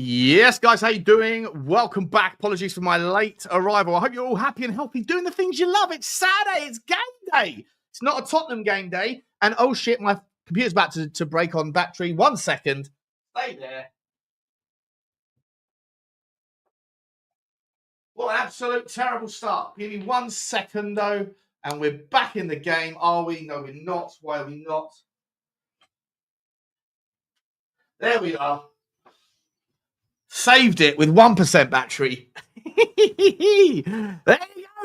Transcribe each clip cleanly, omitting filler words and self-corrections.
Yes, guys, how you doing? Welcome back. Apologies for my late arrival. I hope you're all happy and healthy, doing the things you love. It's Saturday. It's game day. It's not a Tottenham game day. And oh shit, my computer's about to break on battery. 1 second. Stay there. What an absolute terrible start. Give me 1 second, though, and we're back in the game. Are we? No, we're not. Why are we not? There we are. Saved it with 1% battery. There you go.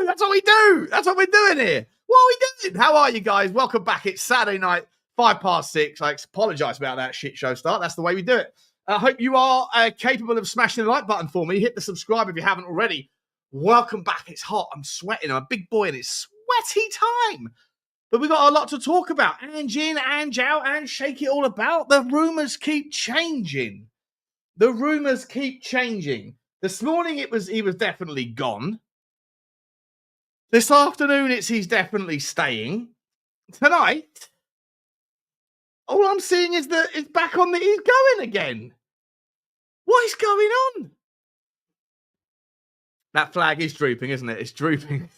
That's what we do. That's what we're doing here. What are we doing? How are you guys? Welcome back. It's Saturday night, 6:05. I apologise about that shit show start. That's the way we do it. I hope you are capable of smashing the like button for me. Hit the subscribe if you haven't already. Welcome back. It's hot. I'm sweating. I'm a big boy and it's sweaty time. But we've got a lot to talk about. Ange in, Ange out, and shake it all about. The rumours keep changing. The rumours keep changing. This morning he was definitely gone. This afternoon he's definitely staying. Tonight, all I'm seeing is that it's back on he's going again. What is going on? That flag is drooping, isn't it? It's drooping.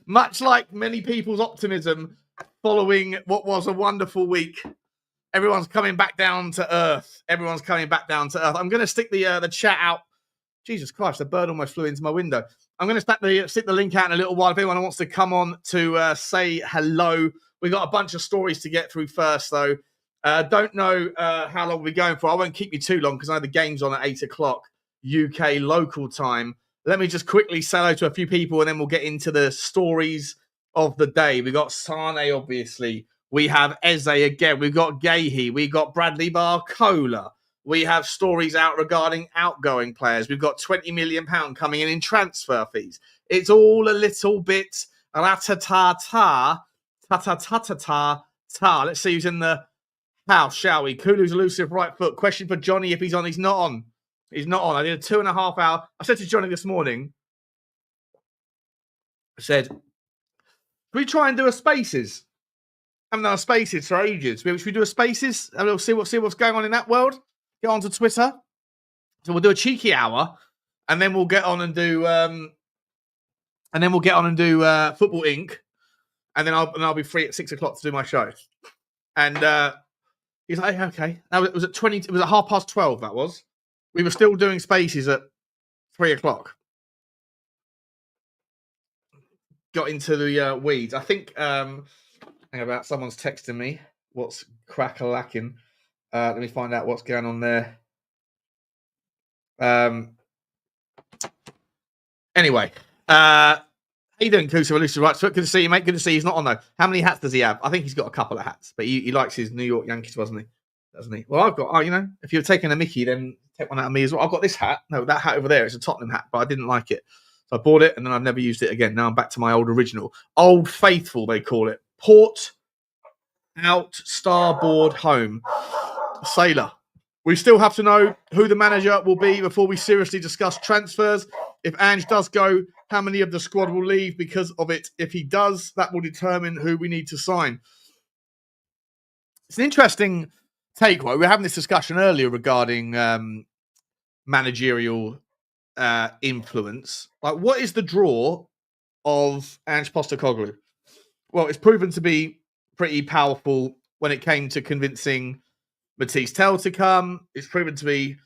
Much like many people's optimism following what was a wonderful week. Everyone's coming back down to earth. Everyone's coming back down to earth. I'm going to stick the chat out. Jesus Christ, the bird almost flew into my window. I'm going to stick the link out in a little while. If anyone wants to come on to say hello. We've got a bunch of stories to get through first, though. Don't know how long we're going for. I won't keep you too long because I know the game's on at 8 o'clock UK local time. Let me just quickly say hello to a few people and then we'll get into the stories of the day. We've got Sane, obviously. We have Eze again. We've got Gahey. We've got Bradley Barcola. We have stories out regarding outgoing players. We've got £20 million coming in transfer fees. It's all a little bit ta-ta-ta-ta. Let's see who's in the house, shall we? Kulu's elusive right foot. Question for Johnny if he's on. He's not on. He's not on. I did a 2.5 hour. I said to Johnny this morning, I said, can we try and do a Spaces? I haven't done a Spaces for ages. Should we do a Spaces? And we'll see what's going on in that world. Get onto Twitter. So we'll do a cheeky hour, and then we'll get on and do Football Inc. And then I'll be free at 6 o'clock to do my show. And he's like, okay. Now it was at 12:30. That was. We were still doing Spaces at 3 o'clock. Got into the weeds. I think. Hang about. Someone's texting me. What's crack-a-lacking? Let me find out what's going on there. Anyway. How you doing, Kusa? Elusive right foot. Good to see you, mate. Good to see you. He's not on, though. How many hats does he have? I think he's got a couple of hats. But he likes his New York Yankees, doesn't he? Well, I've got... if you're taking a Micky, then take one out of me as well. I've got this hat. No, that hat over there is a Tottenham hat, but I didn't like it. So I bought it, and then I've never used it again. Now I'm back to my old original. Old Faithful, they call it. Port out, starboard, home. Sailor. We still have to know who the manager will be before we seriously discuss transfers. If Ange does go, how many of the squad will leave because of it? If he does, that will determine who we need to sign. It's an interesting take, right? We were having this discussion earlier regarding managerial influence. Like, what is the draw of Ange Postecoglou? Well, it's proven to be pretty powerful when it came to convincing Matisse Tell to come. It's proven to be,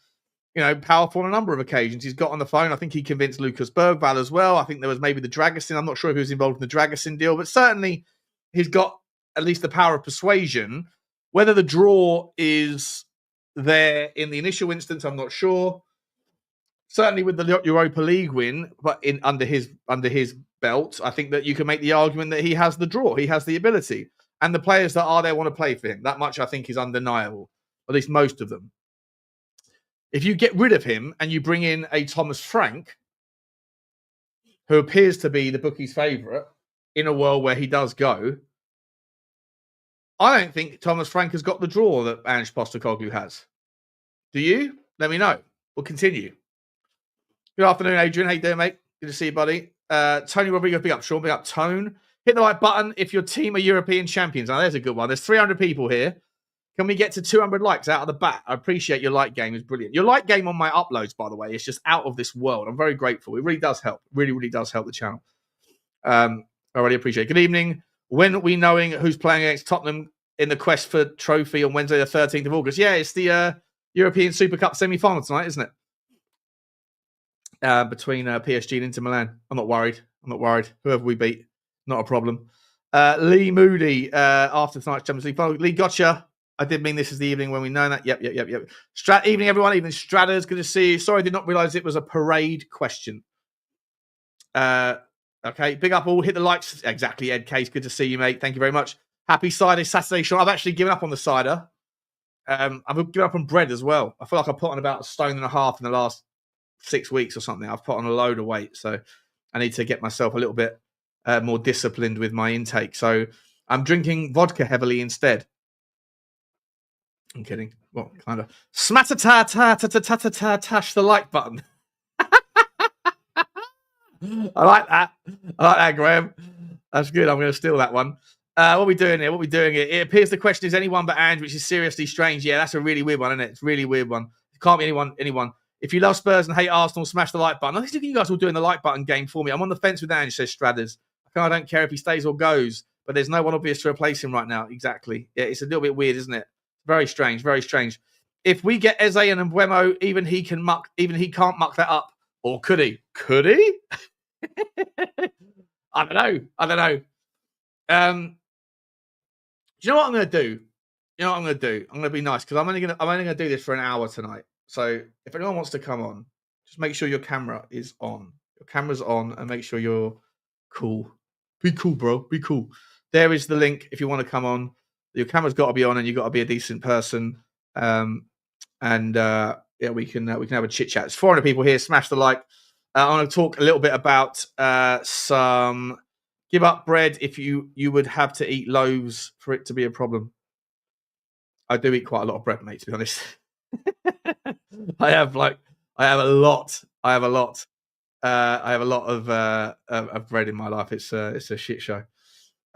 powerful on a number of occasions. He's got on the phone. I think he convinced Lucas Berghvall as well. I think there was maybe the Dragusin. I'm not sure if he was involved in the Dragusin deal, but certainly he's got at least the power of persuasion. Whether the draw is there in the initial instance, I'm not sure. Certainly with the Europa League win, but under his belt, I think that you can make the argument that he has the draw. He has the ability. And the players that are there want to play for him. That much, I think, is undeniable. At least most of them. If you get rid of him and you bring in a Thomas Frank, who appears to be the bookie's favourite in a world where he does go, I don't think Thomas Frank has got the draw that Ange Postecoglou has. Do you? Let me know. We'll continue. Good afternoon, Adrian. How you doing, mate? Good to see you, buddy. Tony Rodriguez, big up Sean, big up Tone. Hit the like button if your team are European champions. Now, there's a good one. There's 300 people here. Can we get to 200 likes out of the bat? I appreciate your like game. Is brilliant. Your like game on my uploads, by the way, is just out of this world. I'm very grateful. It really does help. Really, really does help the channel. I really appreciate it. Good evening. When are we knowing who's playing against Tottenham in the quest for trophy on Wednesday, the 13th of August? Yeah, it's the European Super Cup semi-final tonight, isn't it? Between PSG and Inter Milan. I'm not worried. Whoever we beat, not a problem. Lee Moody, after tonight's Champions League final. Lee, gotcha. I did mean this is the evening when we know that. Yep. Evening, everyone. Evening, Stratters. Good to see you. Sorry, I did not realise it was a parade question. Okay, big up all. Hit the likes. Exactly, Ed Case. Good to see you, mate. Thank you very much. Happy cider Saturday, Sean. I've actually given up on the cider. I've given up on bread as well. I feel like I put on about 1.5 stone in the last 6 weeks or something. I've put on a load of weight, so I need to get myself a little bit more disciplined with my intake. So I'm drinking vodka heavily instead. I'm kidding. Well, kind of. Tash the like button. I like that, Graham. That's good. I'm going to steal that one. What are we doing here? It appears the question is anyone but Ange, which is seriously strange. Yeah, that's a really weird one, isn't it? It's a really weird one. It can't be anyone. If you love Spurs and hate Arsenal, smash the like button. I think you guys all doing the like button game for me. I'm on the fence with Ange, says Strathers. I don't care if he stays or goes, but there's no one obvious to replace him right now. Exactly. Yeah, it's a little bit weird, isn't it? Very strange. If we get Eze and Mbuemo, even he can't muck that up. Or could he? I don't know. Do you know what I'm going to do? I'm going to be nice because I'm only going to do this for an hour tonight. So if anyone wants to come on, just make sure your camera is on. Your camera's on, and make sure you're cool. Be cool, bro. Be cool. There is the link if you want to come on. Your camera's got to be on, and you've got to be a decent person. Yeah, we can have a chit chat. There's 400 people here. Smash the like. I want to talk a little bit about some give up bread if you would have to eat loaves for it to be a problem. I do eat quite a lot of bread, mate, to be honest. I have a lot of bread in my life. It's a shit show.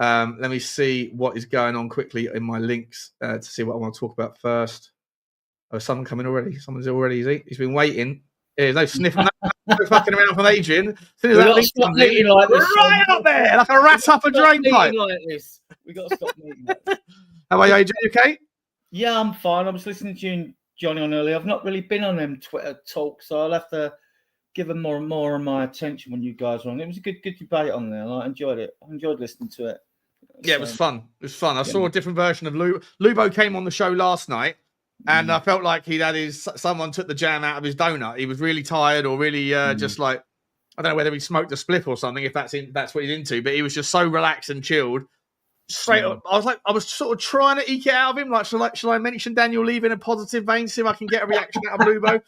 Let me see what is going on quickly in my links to see what I want to talk about first. Oh, someone coming already. Someone's already, is he? He's been waiting. There's no sniffing, no fucking around from Adrian. As soon as that link comes in, like this, right up there, like a rat up a drain pipe. Like this. We got to stop meeting like this. How are you, Adrian? You okay? Yeah, I'm fine. I was listening to you and Johnny on earlier. I've not really been on them Twitter talks, so I'll have to give them more and more of my attention when you guys were on. It was a good debate on there. I enjoyed it. I enjoyed listening to it. Yeah, it was fun. I saw a different version of Lubo came on the show last night. And I felt like someone took the jam out of his donut. He was really tired or really just like, I don't know whether he smoked a spliff or something, if that's what he's into, but he was just so relaxed and chilled. Straight up, I was sort of trying to eke it out of him. Like, shall I mention Daniel Levy in a positive vein, see if I can get a reaction out of Lubo?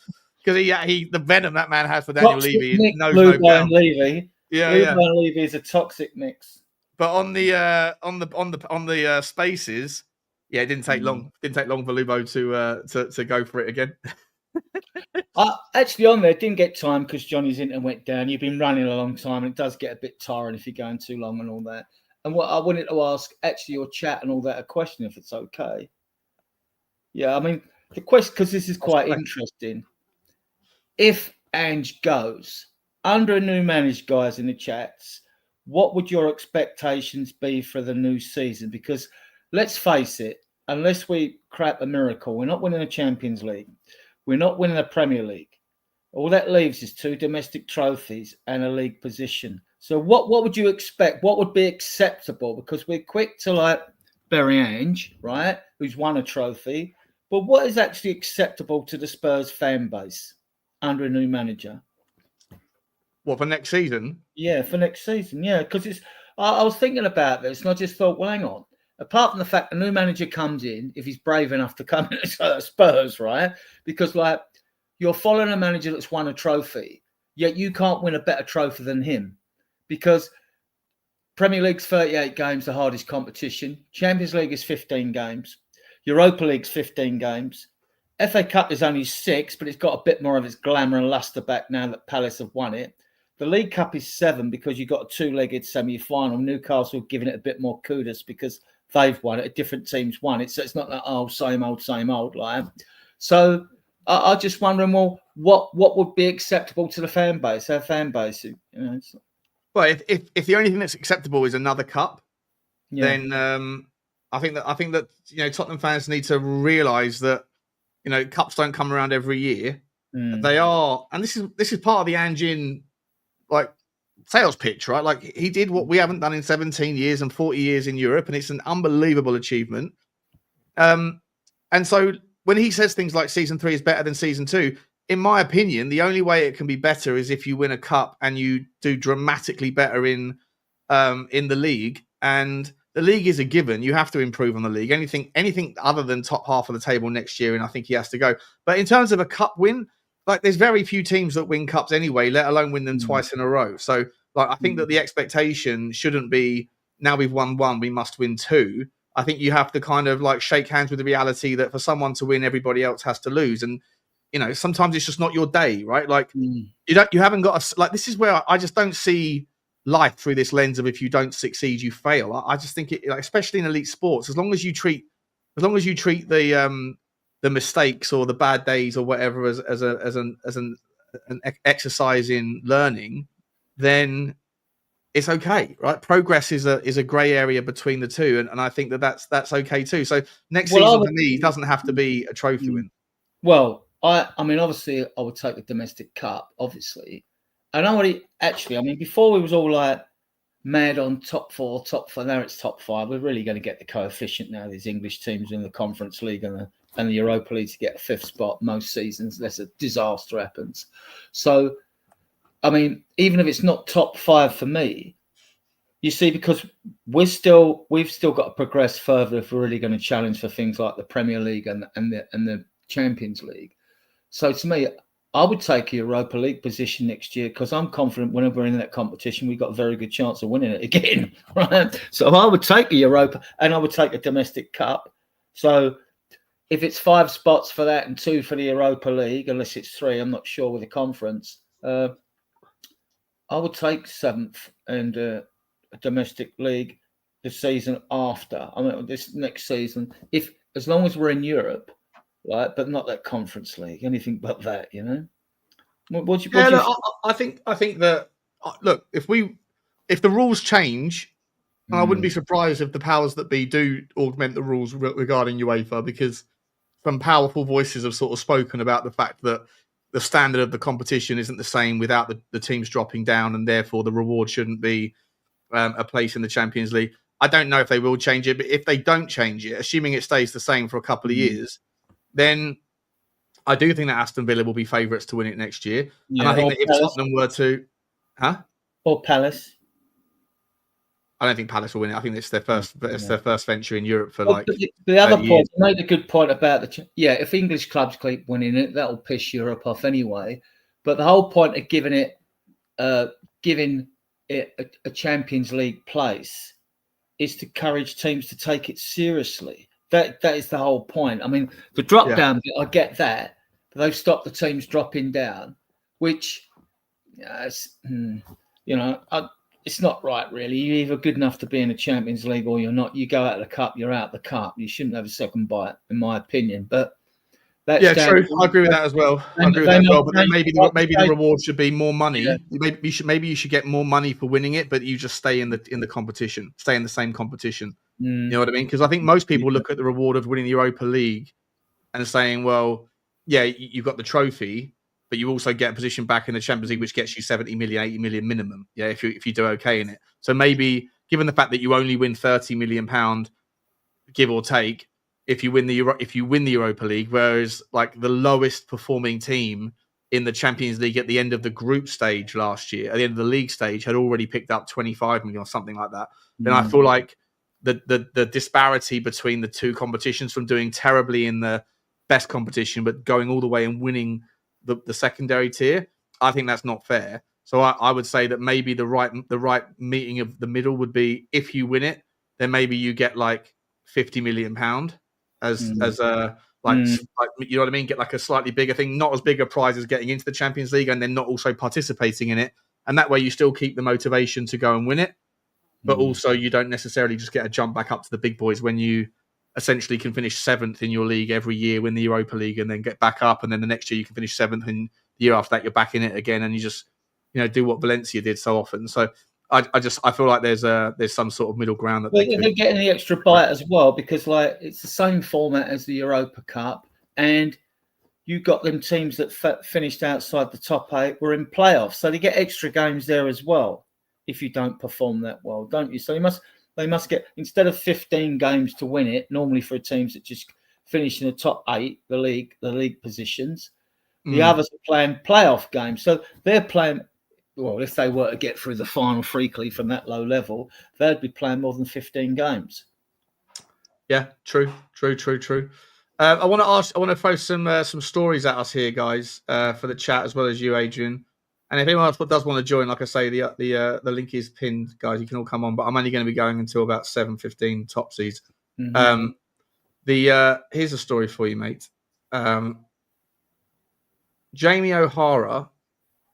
Because the venom that man has for Daniel Levy knows no bounds. Lubo and Levy. Yeah. Lubo and Levy is a toxic mix. But on the spaces, yeah, it didn't take long. Didn't take long for Lubo to go for it again. Actually, on there, didn't get time because Johnny's internet went down. You've been running a long time, and it does get a bit tiring if you're going too long and all that. And what I wanted to ask, actually, your chat and all that, a question, if it's okay. Yeah, I mean, the question, because this is quite interesting. If Ange goes, under a new managed guys in the chats, what would your expectations be for the new season? Because let's face it, unless we crap a miracle, we're not winning a Champions League. We're not winning a Premier League. All that leaves is 2 domestic trophies and a league position. So what would you expect? What would be acceptable? Because we're quick to bury Ange, right, who's won a trophy. But what is actually acceptable to the Spurs fan base under a new manager? What, for next season? Yeah, for next season. Yeah, because I was thinking about this and I just thought, well, hang on. Apart from the fact the new manager comes in, if he's brave enough to come in Spurs, right? Because you're following a manager that's won a trophy, yet you can't win a better trophy than him. Because Premier League's 38 games, the hardest competition. Champions League is 15 games. Europa League's 15 games. FA Cup is only 6, but it's got a bit more of its glamour and luster back now that Palace have won it. The League Cup is 7 because you've got a 2-legged semi-final. Newcastle giving it a bit more kudos because they've won it, different teams won it. So it's not like, same old like. So I just wondering, well, what would be acceptable to the fan base? Our fan base, Well, if the only thing that's acceptable is another cup, then I think that Tottenham fans need to realise that cups don't come around every year. They are, and this is part of the Ange sales pitch, right? Like, he did what we haven't done in 17 years and 40 years in Europe, and it's an unbelievable achievement. And so when he says things like season 3 is better than season 2, in my opinion, the only way it can be better is if you win a cup and you do dramatically better in the league. And the league is a given. You have to improve on the league. Anything other than top half of the table next year, and I think he has to go. But in terms of a cup win, like, there's very few teams that win cups anyway, let alone win them twice in a row. So, like, I think that the expectation shouldn't be, now we've won 1, we must win 2. I think you have to kind of like shake hands with the reality that for someone to win, everybody else has to lose. And sometimes it's just not your day, right? Like, you haven't got this is where I just don't see life through this lens of, if you don't succeed, you fail. I just think it, especially in elite sports, as long as you treat the mistakes or the bad days or whatever as an exercise in learning, then it's okay, right? Progress is a grey area between the two, and I think that's okay too. So next season for me doesn't have to be a trophy win. Well, I mean, obviously, I would take the domestic cup, obviously. And before we was all like mad on top 4, now it's top 5. We're really going to get the coefficient now. These English teams in the Conference League and the Europa League to get a 5th spot most seasons, unless a disaster happens. So, I mean, even if it's not top 5 for me, you see, because we've still got to progress further if we're really going to challenge for things like the Premier League and the Champions League. So to me, I would take a Europa League position next year, because I'm confident whenever we're in that competition, we've got a very good chance of winning it again. Right? So I would take a Europa, and I would take a domestic cup. So if it's 5 spots for that and 2 for the Europa League, unless it's 3, I'm not sure with the conference, I would take 7th and a domestic league the season after. I mean, this next season, as long as we're in Europe, right, but not that Conference League, anything but that, I think that, look, if the rules change, and I wouldn't be surprised if the powers that be do augment the rules regarding UEFA, because some powerful voices have sort of spoken about the fact that the standard of the competition isn't the same without the teams dropping down, and therefore the reward shouldn't be a place in the Champions League. I don't know if they will change it, but if they don't change it, assuming it stays the same for a couple of years, then I do think that Aston Villa will be favourites to win it next year. Yeah, and I think that if Tottenham were to... Or Palace. I don't think Palace will win it. I think it's their first venture in Europe for the other point. You made a good point about if English clubs keep winning it, that'll piss Europe off anyway. But the whole point of giving it a Champions League place is to encourage teams to take it seriously. That is the whole point. I mean, the drop down, I get that, but they've stopped the teams dropping down, which, it's not right, really. You're either good enough to be in the Champions League or you're not. You go out of the cup, you're out of the cup. You shouldn't have a second bite, in my opinion. But that's true. I agree with that as well. But then maybe the reward should be more money. Yeah. Maybe you should get more money for winning it, but you just stay in the competition, stay in the same competition. You know what I mean? Because I think most people look at the reward of winning the Europa League and saying, well, yeah, you've got the trophy, but you also get a position back in the Champions League, which gets you 70 million, 80 million minimum. Yeah, if you do okay in it. So maybe, given the fact that you only win £30 million, give or take, if you win the Europa League, whereas like the lowest performing team in the Champions League at the end of the group stage last year, at the end of the league stage, had already picked up 25 million or something like that. Then I feel like the disparity between the two competitions, from doing terribly in the best competition but going all the way and winning the secondary tier, I think that's not fair. So I would say that maybe the right meeting of the middle would be, if you win it, then maybe you get like £50 million as you know what I mean? Get like a slightly bigger thing, not as big a prize as getting into the Champions League, and then not also participating in it. And that way you still keep the motivation to go and win it. but also you don't necessarily just get a jump back up to the big boys when you essentially can finish 7th in your league every year, win the Europa League, and then get back up, and then the next year you can finish 7th, and the year after that you're back in it again, and you just do what Valencia did so often. So I feel like there's some sort of middle ground that they're getting the extra bite as well, because like it's the same format as the Europa Cup, and you got them teams that finished outside the top 8 were in playoffs, so they get extra games there as well if you don't perform that well, don't you? So they must get, instead of 15 games to win it, normally for teams that just finish in the top 8, the league positions, the others are playing playoff games. So they're playing, well, if they were to get through the final freakly from that low level, they'd be playing more than 15 games. Yeah, true. I want to throw some stories at us here, guys, for the chat as well as you, Adrian. And if anyone else does want to join, like I say, the link is pinned, guys. You can all come on, but I'm only going to be going until about 7:15 topsies. Here's a story for you, mate. Jamie O'Hara,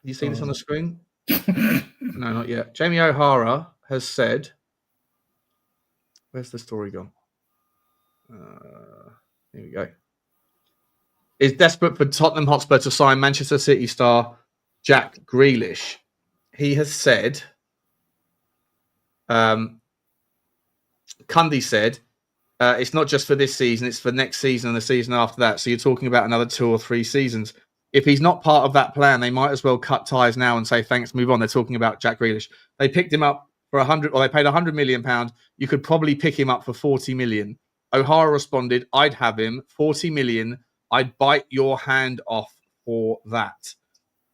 you seen this on the screen? No, not yet. Jamie O'Hara has said, where's the story gone? Here we go. Is desperate for Tottenham Hotspur to sign Manchester City star Jack Grealish. He has said, Cundy said, it's not just for this season, it's for next season and the season after that. So you're talking about another 2 or 3 seasons. If he's not part of that plan, they might as well cut ties now and say, thanks, move on. They're talking about Jack Grealish. They picked him up for 100, or they paid £100 million. You could probably pick him up for 40 million. O'Hara responded, I'd have him 40 million. I'd bite your hand off for that.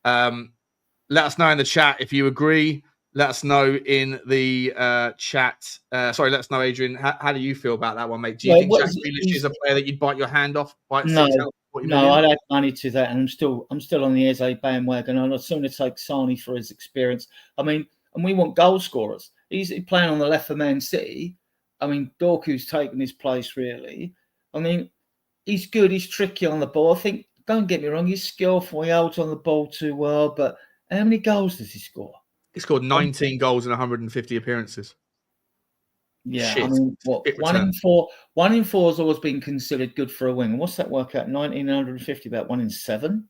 Let us know in the chat if you agree. Let us know in the chat. Let us know, Adrian. How do you feel about that one, mate? Do you think Jack Grealish is a player that you'd bite your hand off? No, I'd add money to that, and I'm still on the Eze bandwagon. I'd sooner take Sani for his experience. I mean, and we want goal scorers. He's playing on the left for Man City. I mean, Dorku's taken his place, really. I mean, he's good. He's tricky on the ball. I think, don't get me wrong, he's skillful. He holds on the ball too well. But how many goals does he score? He scored 19 goals in 150 appearances. Yeah, Shit. I mean, what, 1 in 4? 1 in 4 has always been considered good for a wing. What's that work out? 1950, about 1 in 7?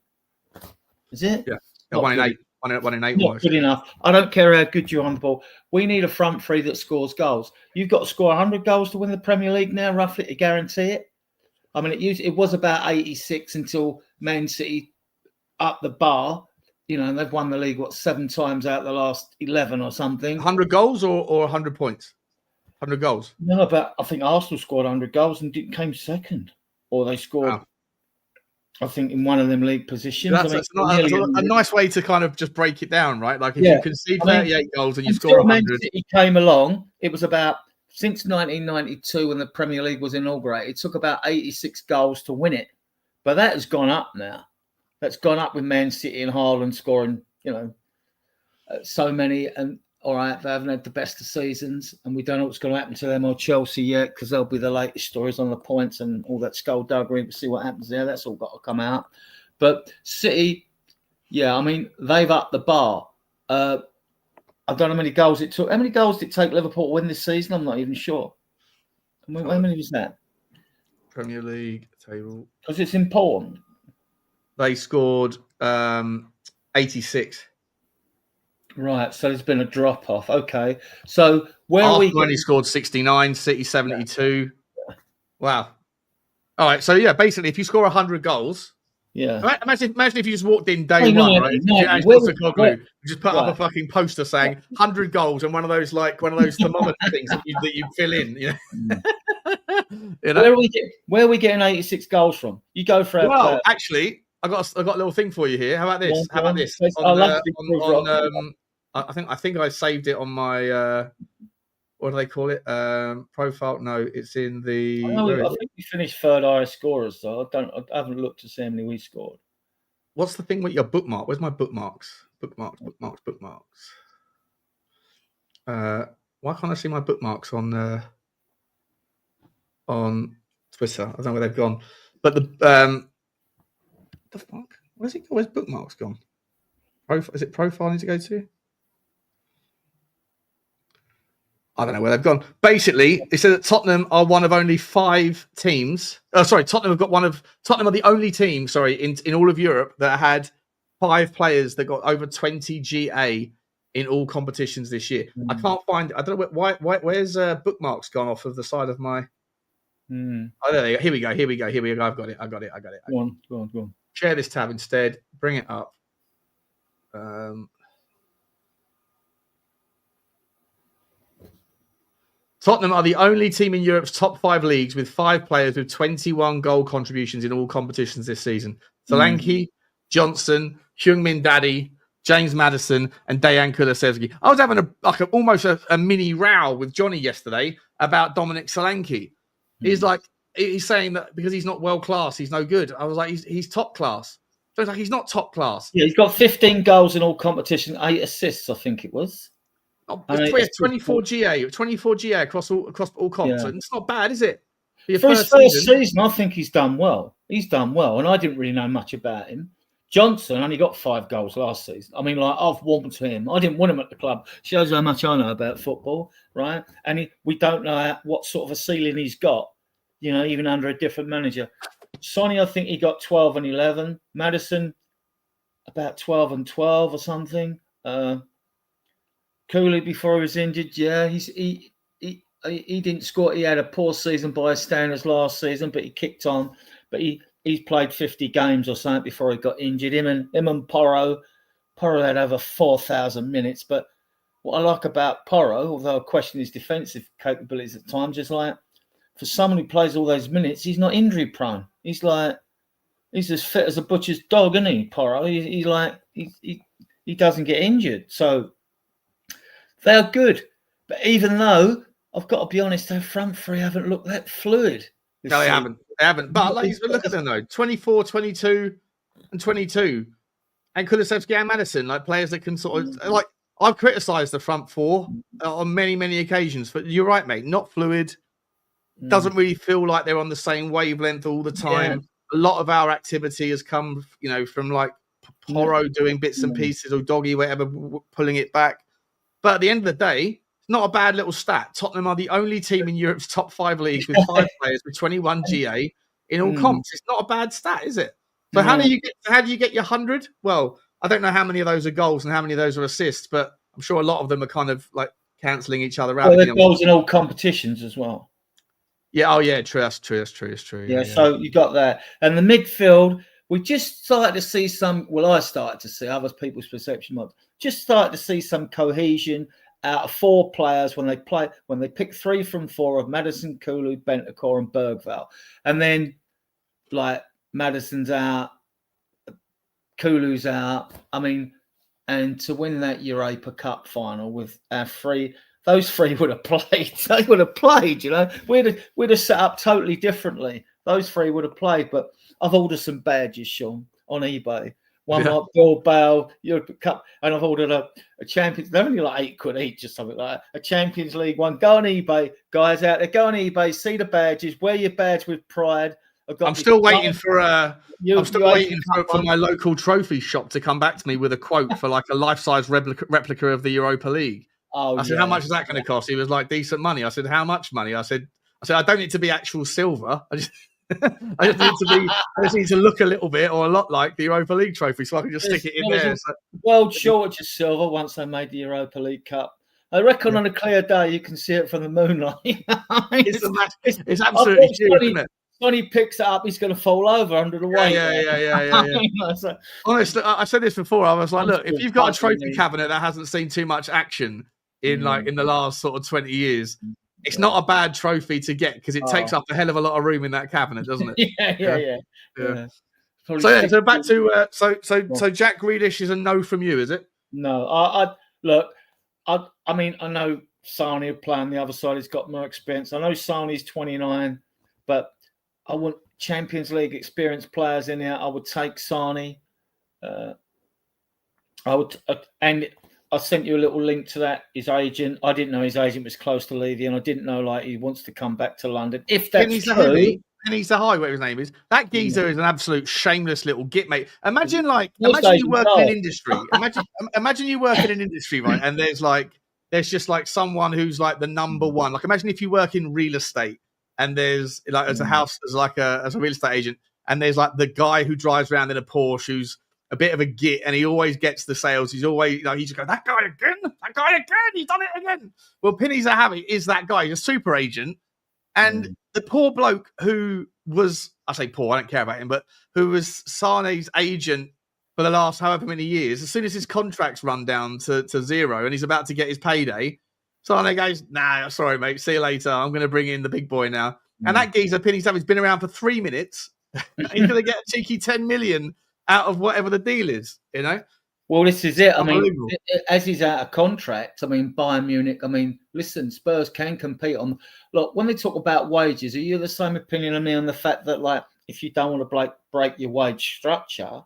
Is it? Yeah, 1 in 8. 1 in 8 Not almost. good enough. I don't care how good you're on the ball. We need a front three that scores goals. You've got to score 100 goals to win the Premier League now, roughly, to guarantee it. I mean, it was about 86 until Man City up the bar. And they've won the league, 7 times out of the last 11 or something. 100 goals or 100 points? 100 goals? No, but I think Arsenal scored 100 goals and came second. Or they scored, I think, in one of them league positions. That's a nice way to kind of just break it down, right? Like if you concede 38 goals and you score 100. Man City came along, it was about, since 1992 when the Premier League was inaugurated, it took about 86 goals to win it. But that has gone up now. That's gone up with Man City and Haaland scoring, so many. And all right, they haven't had the best of seasons, and we don't know what's going to happen to them or Chelsea yet, because they'll be the latest stories on the points and all that skullduggery. We'll see what happens there. That's all got to come out. But City, I mean, they've upped the bar. I don't know how many goals it took. How many goals did it take Liverpool to win this season? I'm not even sure. I mean, how many was that? Premier League table. Because it's important. They scored 86. Right, so there's been a drop off. Okay, so where Arsenal are we? Only scored 69, City 72. Yeah. Wow. All right, so basically, if you score 100 goals, imagine if you just walked in day one, right? You just put up a fucking poster saying 100 goals and one of those thermometer things that you fill in. Where are we getting 86 gols from? You go for it. Actually, I got a little thing for you here. How about this? I think I saved it on my what do they call it? Profile? No, it's in the. I think we finished third highest scorers, so I haven't looked to see how many we scored. What's the thing with your bookmark? Where's my bookmarks? Bookmarks. Why can't I see my bookmarks on Twitter? I don't know where they've gone. But the fuck? Where's it? Where's bookmarks gone? Is it profile I need to go to? I don't know where they've gone. Basically, it said that Tottenham are one of only 5 teams. Tottenham are the only team, in all of Europe that had 5 players that got over 20 GA in all competitions this year. I can't find. I don't know where's bookmarks gone off of the side of my. Oh, there you go. Here we go. I've got it. Go on. Share this tab instead. Bring it up. Tottenham are the only team in Europe's top 5 leagues with 5 players with 21 goal contributions in all competitions this season. Solanke, Johnson, Heung Min Daddy, James Maddison, and Dejan Kulusevski. I was having almost a mini row with Johnny yesterday about Dominic Solanke. He's saying that because he's not world class, he's no good. I was like, he's top class. So it's like he's not top class. Yeah, he's got 15 goals in all competitions, 8 assists, I think it was. 24 GA across all comps. Yeah. It's not bad, is it? For his first season, I think he's done well. And I didn't really know much about him. Johnson only got 5 goals last season. I mean, I've warmed to him. I didn't want him at the club. Shows how much I know about football, right? And we don't know what sort of a ceiling he's got, even under a different manager. Sonny, I think he got 12 and 11. Maddison, about 12 and 12 or something. Cooley before he was injured, he didn't score. He had a poor season by his standards last season, but he kicked on. But he's played 50 games or something before he got injured. Him and Porro had over 4,000 minutes. But what I like about Porro, although I question his defensive capabilities at times, is like for someone who plays all those minutes, he's not injury prone. He's as fit as a butcher's dog, isn't he, Porro? He doesn't get injured, so. They're good, but even though I've got to be honest, their front three haven't looked that fluid. No, they haven't. But look at them though: 24, 22, and 22, and Kulusevski and Maddison, like players that can sort of like. I've criticised the front 4 on many occasions, but you're right, mate. Not fluid. Doesn't really feel like they're on the same wavelength all the time. Yeah. A lot of our activity has come, from like Porro doing bits and pieces, or Udogie, whatever, pulling it back. But at the end of the day, it's not a bad little stat. Tottenham are the only team in Europe's top 5 leagues with 5 players with 21 GA in all comps. It's not a bad stat, is it? So how do you get your 100? Well, I don't know how many of those are goals and how many of those are assists, but I'm sure a lot of them are kind of like cancelling each other out. Well, they're goals in all competitions as well. Yeah. Oh, yeah. True. That's true. Yeah. So you got that, and the midfield. We just started to see some. Well, I started to see other people's perception. Just started to see some cohesion out of 4 players when they pick 3 from 4 of Maddison, Kulu, Bentancur, and Berghvall, and then like Maddison's out, Kulu's out. I mean, and to win that Europa Cup final with our 3. Those 3 would have played. They would have played. We'd have set up totally differently. Those 3 would have played, but. I've ordered some badges, Sean, on eBay. One like Bilbao, Europe Cup, and I've ordered a Champions. They're only like £8 each or something like that. A Champions League one. Go on eBay, guys out there. Go on eBay, see the badges, wear your badge with pride. I'm still waiting for my local trophy shop to come back to me with a quote for like a life-size replica of the Europa League. I said, how much is that going to cost? He was like, decent money. I said, how much money? I said, I don't need to be actual silver. I just need to look a little bit or a lot like the Europa League trophy, so I can just stick it in there. World shortage of silver once they made the Europa League Cup. I reckon on a clear day you can see it from the moonlight. It's absolutely huge, isn't it? When he picks it up, he's going to fall over under the weight. Yeah. Honestly, I said this before. I was like, look, if you've got a trophy cabinet that hasn't seen too much action in the last sort of 20 years. It's not a bad trophy to get because it takes up a hell of a lot of room in that cabinet, doesn't it? Yeah. So back to so Jack Grealish is a no from you, is it? No, I mean I know Sarni will play on the other side. He's got more experience. I know Sarni's 29, but I want Champions League experienced players in there. I would take Sarni. I would and. I sent you a little link to that. His agent. I didn't know his agent was close to leaving, and I didn't know like he wants to come back to London. If that's true, Penny Sahai, whatever his name is, that geezer is an absolute shameless little git, mate. Imagine you work in an industry. Imagine you work in an industry, right? And there's there's just like someone who's like the number one. Like imagine if you work in real estate and there's like as a real estate agent, and there's like the guy who drives around in a Porsche who's a bit of a git and he always gets the sales. He's always, you know, he just goes, that guy again, he's done it again. Well, Penny Zahavi is that guy. He's a super agent. And the poor bloke who was, I say poor, I don't care about him, but who was Sane's agent for the last however many years, as soon as his contract's run down to zero and he's about to get his payday, Sane goes, nah, sorry, mate, see you later. I'm going to bring in the big boy now. And that geezer, Penny Zahavi's been around for 3 minutes. He's going to get a cheeky 10 million out of whatever the deal is, you know? Well, this is it. I mean, as he's out of contract, I mean, Bayern Munich, I mean, listen, Spurs can compete on. Look, when they talk about wages, are you the same opinion of me on the fact that, like, if you don't want to break your wage structure,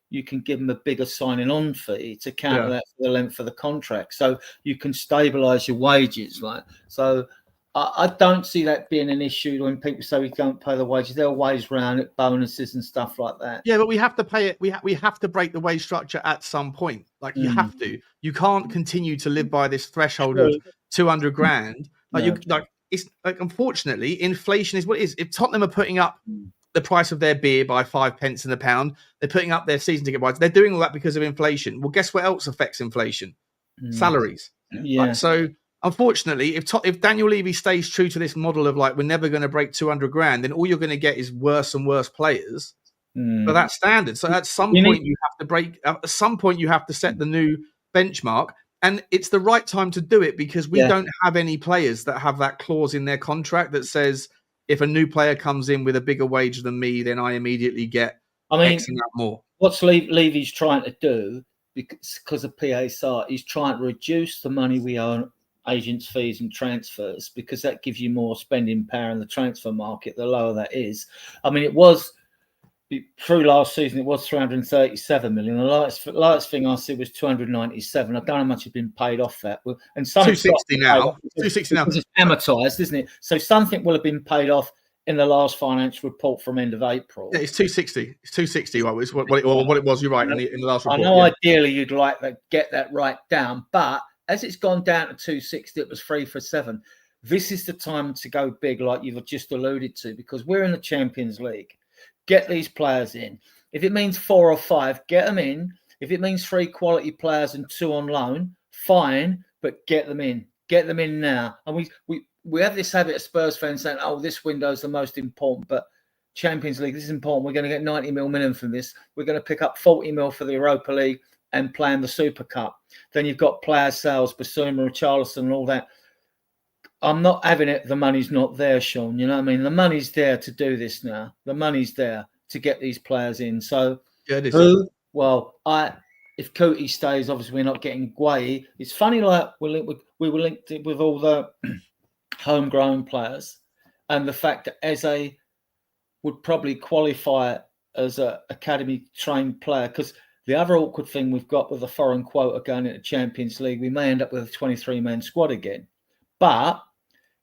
you can give them a bigger signing on fee to counter that for the length of the contract. So you can stabilise your wages, right? So I don't see that being an issue when people say we don't pay the wages. There are ways around it, bonuses and stuff like that. Yeah, but we have to pay it. We have to break the wage structure at some point. Like you have to. You can't continue to live by this threshold of 200 grand. Like it's like unfortunately, inflation is what it is. If Tottenham are putting up the price of their beer by 5 pence in the pound, they're putting up their season ticket price. They're doing all that because of inflation. Well, guess what else affects inflation? Salaries. Yeah. Like, so unfortunately, if Daniel Levy stays true to this model of like we're never going to break 200 grand, then all you're going to get is worse and worse players for that standard. So at some point you have to break. At some point you have to set the new benchmark, and it's the right time to do it because we don't have any players that have that clause in their contract that says if a new player comes in with a bigger wage than me, then I immediately get X amount more. What's Levy's trying to do because of PA Sarr? He's trying to reduce the money we owe agents' fees and transfers because that gives you more spending power in the transfer market. The lower that is, I mean, it was through last season. It was 337 million. The last thing I see was 297. I don't know how much has been paid off that. And some 260 now. 260 now. It's amortized, isn't it? So something will have been paid off in the last financial report from end of April. Yeah, it's 260. It's 260. What it was? You're right. In the last report. I know. Ideally, you'd like to get that right down, but as it's gone down to 260, it was 3 for 7. This is the time to go big, like you've just alluded to, because we're in the Champions League. Get these players in. If it means 4 or 5, get them in. If it means 3 quality players and 2 on loan, fine, but get them in. Get them in now. And we have this habit of Spurs fans saying, oh, this window is the most important, but Champions League, this is important. We're going to get 90 mil minimum from this. We're going to pick up 40 mil for the Europa League and play in the Super Cup. Then you've got player sales, Bissouma, Richalison and all that. I'm not having it. The money's not there, Sean. You know what I mean? The money's there to do this now. The money's there to get these players in. So, it is. Well, if Cootie stays, obviously we're not getting Guay. It's funny, like we were linked with all the homegrown players, and the fact that Eze would probably qualify as an academy trained player. Because the other awkward thing we've got with the foreign quota going into Champions League, we may end up with a 23-man squad again. But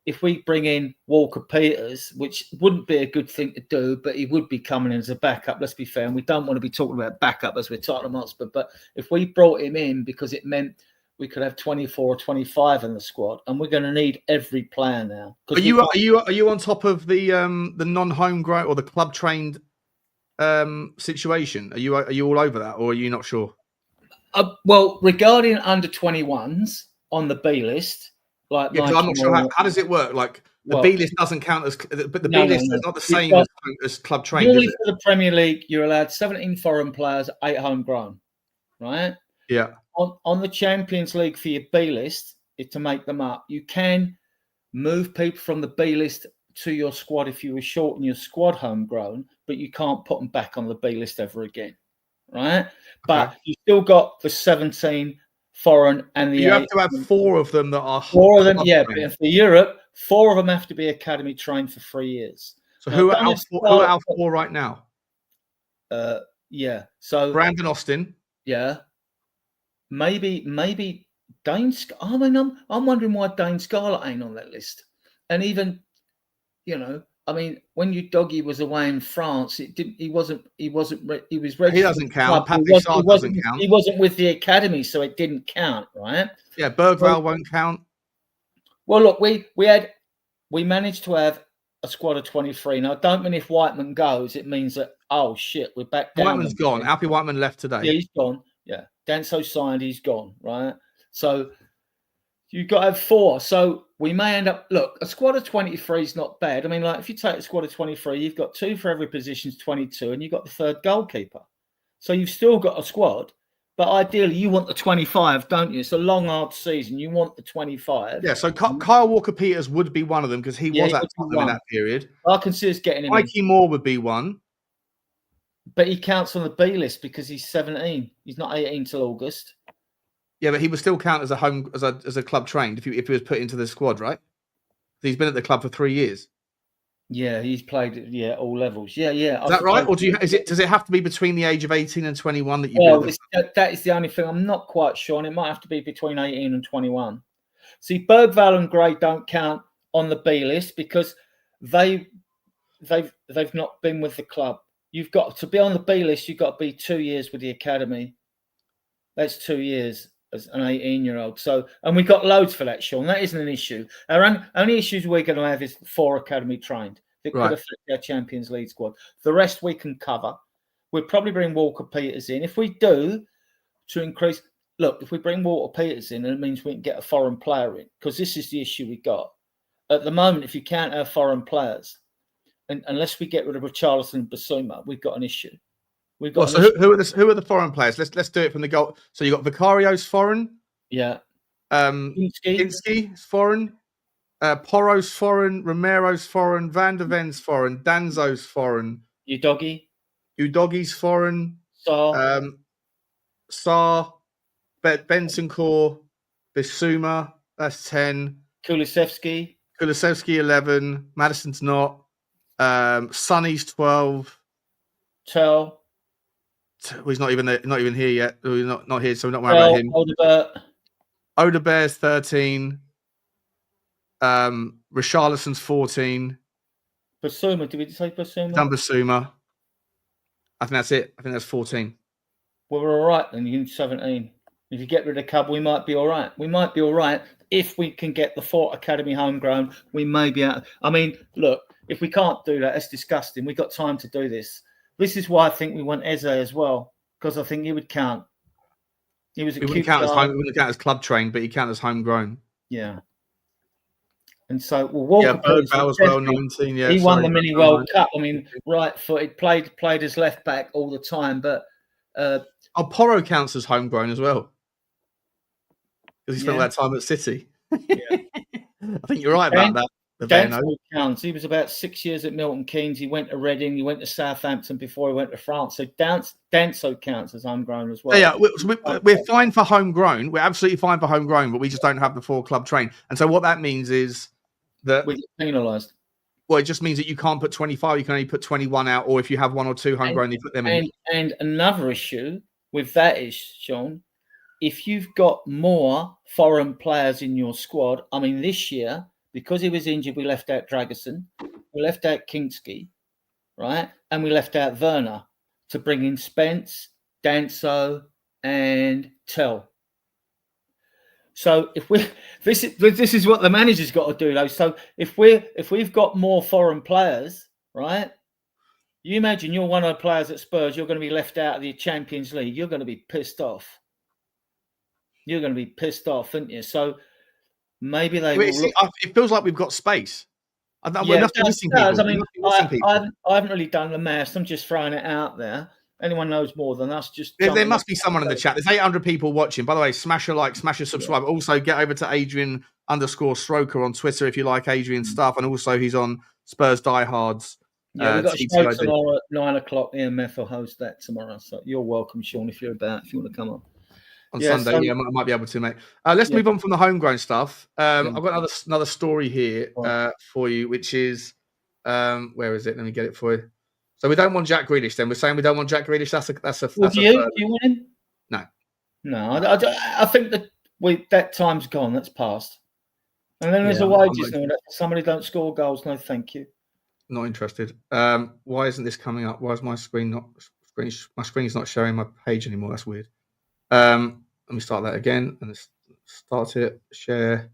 if we bring in Walker Peters, which wouldn't be a good thing to do, but he would be coming in as a backup, let's be fair. And we don't want to be talking about backup as we're Tottenham Hotspur. But if we brought him in because it meant we could have 24 or 25 in the squad, and we're going to need every player now. Are you on top of the non-homegrown or the club trained situation? Are you all over that, or are you not sure? Well, regarding under 21s on the B list. Like I'm not sure how does it work. Like the B list doesn't count as, but the B list is not the same as club trained. Normally for the Premier League, you're allowed 17 foreign players, 8 homegrown, right? Yeah. On the Champions League for your B list, to make them up, you can move people from the B list to your squad if you were shorten your squad homegrown, but you can't put them back on the B list ever again, right? Okay. But you still got the 17 foreign and the you have to have 4 of them that are 4 of them, yeah. But for Europe, 4 of them have to be academy trained for 3 years. So who are our 4 right now? Yeah. So Brandon Austin. Yeah. Maybe Dane. I mean, I'm wondering why Dane Scarlett ain't on that list. And even, I mean, when Udogie was away in France, it didn't. He was registered. He doesn't count. Pape Matar Sarr doesn't count. He wasn't with the academy, so it didn't count, right? Yeah, Berghvall won't count. Well, look, we managed to have a squad of 23. Now, I don't mean if Whiteman goes, it means that, oh shit, we're back down. Whiteman's gone. Alfie Whiteman left today. Yeah, he's gone. Yeah, Danso signed. He's gone. Right. So you've got to have 4. So we may end up. Look, a squad of 23 is not bad. I mean, like if you take a squad of 23, you've got 2 for every position's 22, and you've got the 3rd goalkeeper. So you've still got a squad. But ideally, you want the 25, don't you? It's a long, hard season. You want the 25. Yeah, so Kyle Walker-Peters would be one of them because he was at Tottenham in that period. I consider getting him. Mikey Moore would be one. But he counts on the B list because he's 17. He's not 18 till August. Yeah, but he would still count as a club trained if he was put into the squad, right? He's been at the club for 3 years. Yeah, he's played all levels. Yeah. Is that right? Or does it have to be between the age of 18 and 21 that you? Well, that is the only thing I'm not quite sure, and it might have to be between 18 and 21. See, Berghvall and Gray don't count on the B list because they've not been with the club. You've got to be on the B list. You've got to be 2 years with the academy. That's 2 years as an 18-year-old. So, and we've got loads for that, Sean. That isn't an issue. Our only issues we're going to have is 4 academy trained. That could affect our Champions League squad. The rest we can cover. We'll probably bring Walker-Peters in. If we do, to increase... Look, if we bring Walker-Peters in, it means we can get a foreign player in, because this is the issue we got. At the moment, if you can't have foreign players, and unless we get rid of Richalison and Bissouma, we've got an issue. We've got. So who are the foreign players? Let's do it from the goal. So you got Vicario's foreign. Yeah. Kinsky foreign. Porro's foreign. Romero's foreign. Van der Ven's foreign. Danzo's foreign. Udogie's foreign. Sarr. Sarr. Bentancur. Bissouma. That's 10. Kulusevski 11. Maddison's not. Sonny's 12. Tell. He's not even here yet. He's not here, so we're not worried about him. Odebear's 13. Richarlison's 14. Bissouma, did we say Bissouma? Done Bissouma. I think that's it. I think that's 14. Well, we're all right then. You're 17. If you get rid of Cub, we might be all right. We might be all right if we can get the 4 academy homegrown. We may be out. I mean, look, if we can't do that, that's disgusting. We've got time to do this. This is why I think we want Eze as well, because I think he would count. He was. He wouldn't count as club trained, but he count as homegrown. Yeah. And so, Walker as well, 19. Yeah, he won the Mini World Cup. I mean, right-footed, played as left back all the time. But Porro counts as homegrown as well because he spent all that time at City. Yeah. I think you're right about that. Danso counts. He was about 6 years at Milton Keynes. He went to Reading. He went to Southampton before he went to France. So Danso counts as homegrown as well. Yeah, we're fine for homegrown. We're absolutely fine for homegrown, but we just don't have the 4 club train. And so what that means is that we get penalised. Well, it just means that you can't put 25. You can only put 21 out, or if you have 1 or 2 homegrown, you put them in. And another issue with that is, Sean, if you've got more foreign players in your squad, I mean, this year, because he was injured, we left out Dragerson, we left out Kinsky, right? And we left out Werner to bring in Spence, Danso, and Tell. So this is what the manager's got to do, though. So if we've got more foreign players, right? You imagine you're one of the players at Spurs, you're going to be left out of the Champions League. You're going to be pissed off. You're going to be pissed off, aren't you? So maybe they. It feels like we've got space. We're not missing people. I mean, I haven't really done the maths. I'm just throwing it out there. Anyone knows more than us? Just there must be someone in the chat. There's 800 people watching. By the way, smash a like, smash a subscribe. Yeah. Also, get over to Adrian_Stroker on Twitter if you like Adrian's stuff, and also he's on Spurs Diehards. Yeah, we've got a show tomorrow at 9 o'clock. EMF will host that tomorrow. So you're welcome, Sean, if you're about. If you want to come on. On Sunday, I might be able to, mate. Let's move on from the homegrown stuff. I've got another story here for you, which is where is it? Let me get it for you. So we don't want Jack Grealish. Then we're saying we don't want Jack Grealish. That's a. Do you want him? No. I think that time's gone. That's past. And then there's a wages. Somebody don't score goals. No, thank you. Not interested. Why isn't this coming up? Why is my screen not? My screen's not showing my page anymore. That's weird. Let me start that again and start it. Share,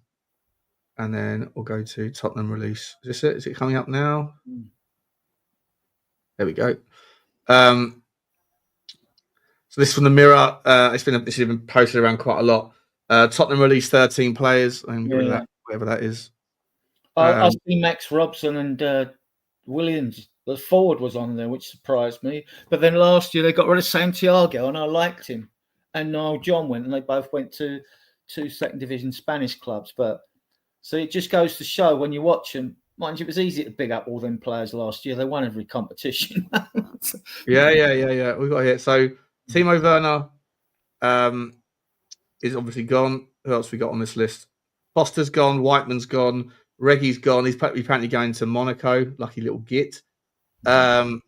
and then we'll go to Tottenham release. Is this it? Is it coming up now? There we go. So this is from the Mirror. This has been posted around quite a lot. Tottenham released 13 players. And whatever that is. I see Max Robson and Williams. The forward was on there, which surprised me. But then last year they got rid of Santiago, and I liked him. And Niall John went, and they both went to two second division Spanish clubs. But so it just goes to show when you watch them. Mind you, it was easy to big up all them players last year. They won every competition. Yeah. We got here. So Timo Werner is obviously gone. Who else we got on this list? Foster's gone. Whiteman's gone. Reggie's gone. He's apparently going to Monaco. Lucky little git. And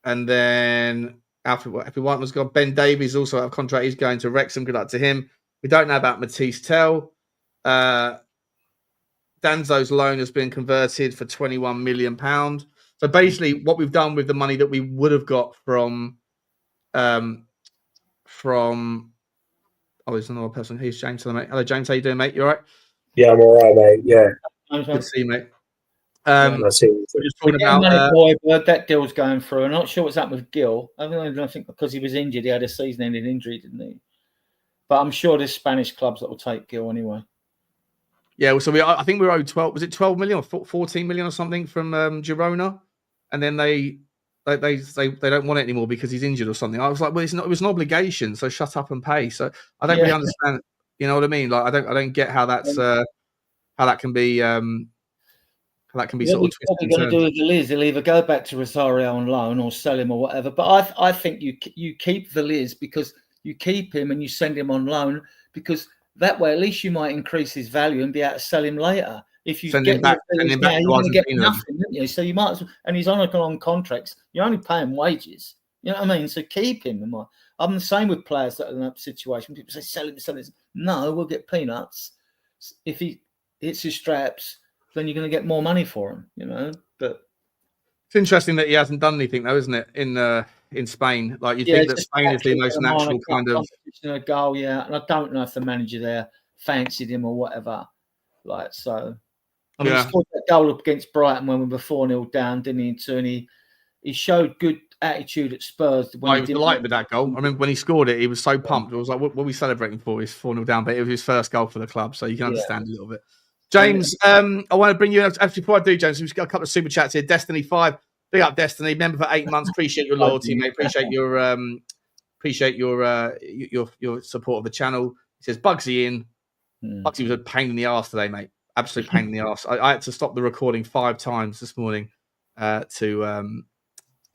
then after Whiteman's gone, Ben Davies also out of contract. He's going to Wrexham. Good luck to him. We don't know about Matisse Tell. Danzo's loan has been converted for £21 million. So basically, what we've done with the money that we would have got from there's another person. Here's James. Hello, mate. Hello, James. How you doing, mate? You all right? Yeah, I'm all right, mate. Yeah. Good to see you, mate. I see. We're just talking about that deal's going through. I'm not sure what's happened with Gil. I think because he was injured, he had a season-ending injury, didn't he? But I'm sure there's Spanish clubs that will take Gil anyway. Yeah, so I think we were owed 12. Was it 12 million or 14 million or something from Girona? And then they don't want it anymore because he's injured or something. I was like, well, it was an obligation, so shut up and pay. So I don't really understand. You know what I mean? Like I don't get how that's how that can be. Sort of twisted. What we're going to do with the Liz, he'll either go back to Rosario on loan or sell him or whatever. But I think you keep the Liz because you keep him and you send him on loan because that way at least you might increase his value and be able to sell him later. If you send him back, you're going to get nothing, don't you? So you might, and he's on contracts. You're only paying wages. You know what I mean? So keep him. I'm the same with players that are in that situation. People say sell him. No, we'll get peanuts. If he hits his straps, then you're going to get more money for him, you know. But it's interesting that he hasn't done anything, though, isn't it? In Spain, like you think that Spain is the most natural kind of a goal, yeah. And I don't know if the manager there fancied him or whatever. Like so, I mean, he scored that goal against Brighton when we were 4-0 down, didn't he? And he showed good attitude at Spurs. He was delighted with that goal. I remember when he scored it, he was so pumped. It was like, what are we celebrating for? He's 4-0 down, but it was his first goal for the club, so you can understand a little bit. James, I want to bring you in. Actually, before I do, James, we've got a couple of super chats here. Destiny 5, big up Destiny, member for 8 months. Appreciate your loyalty, mate. Appreciate your support of the channel. He says Bugsy in. Bugsy was a pain in the arse today, mate. Absolute pain in the arse. I had to stop the recording 5 times this morning because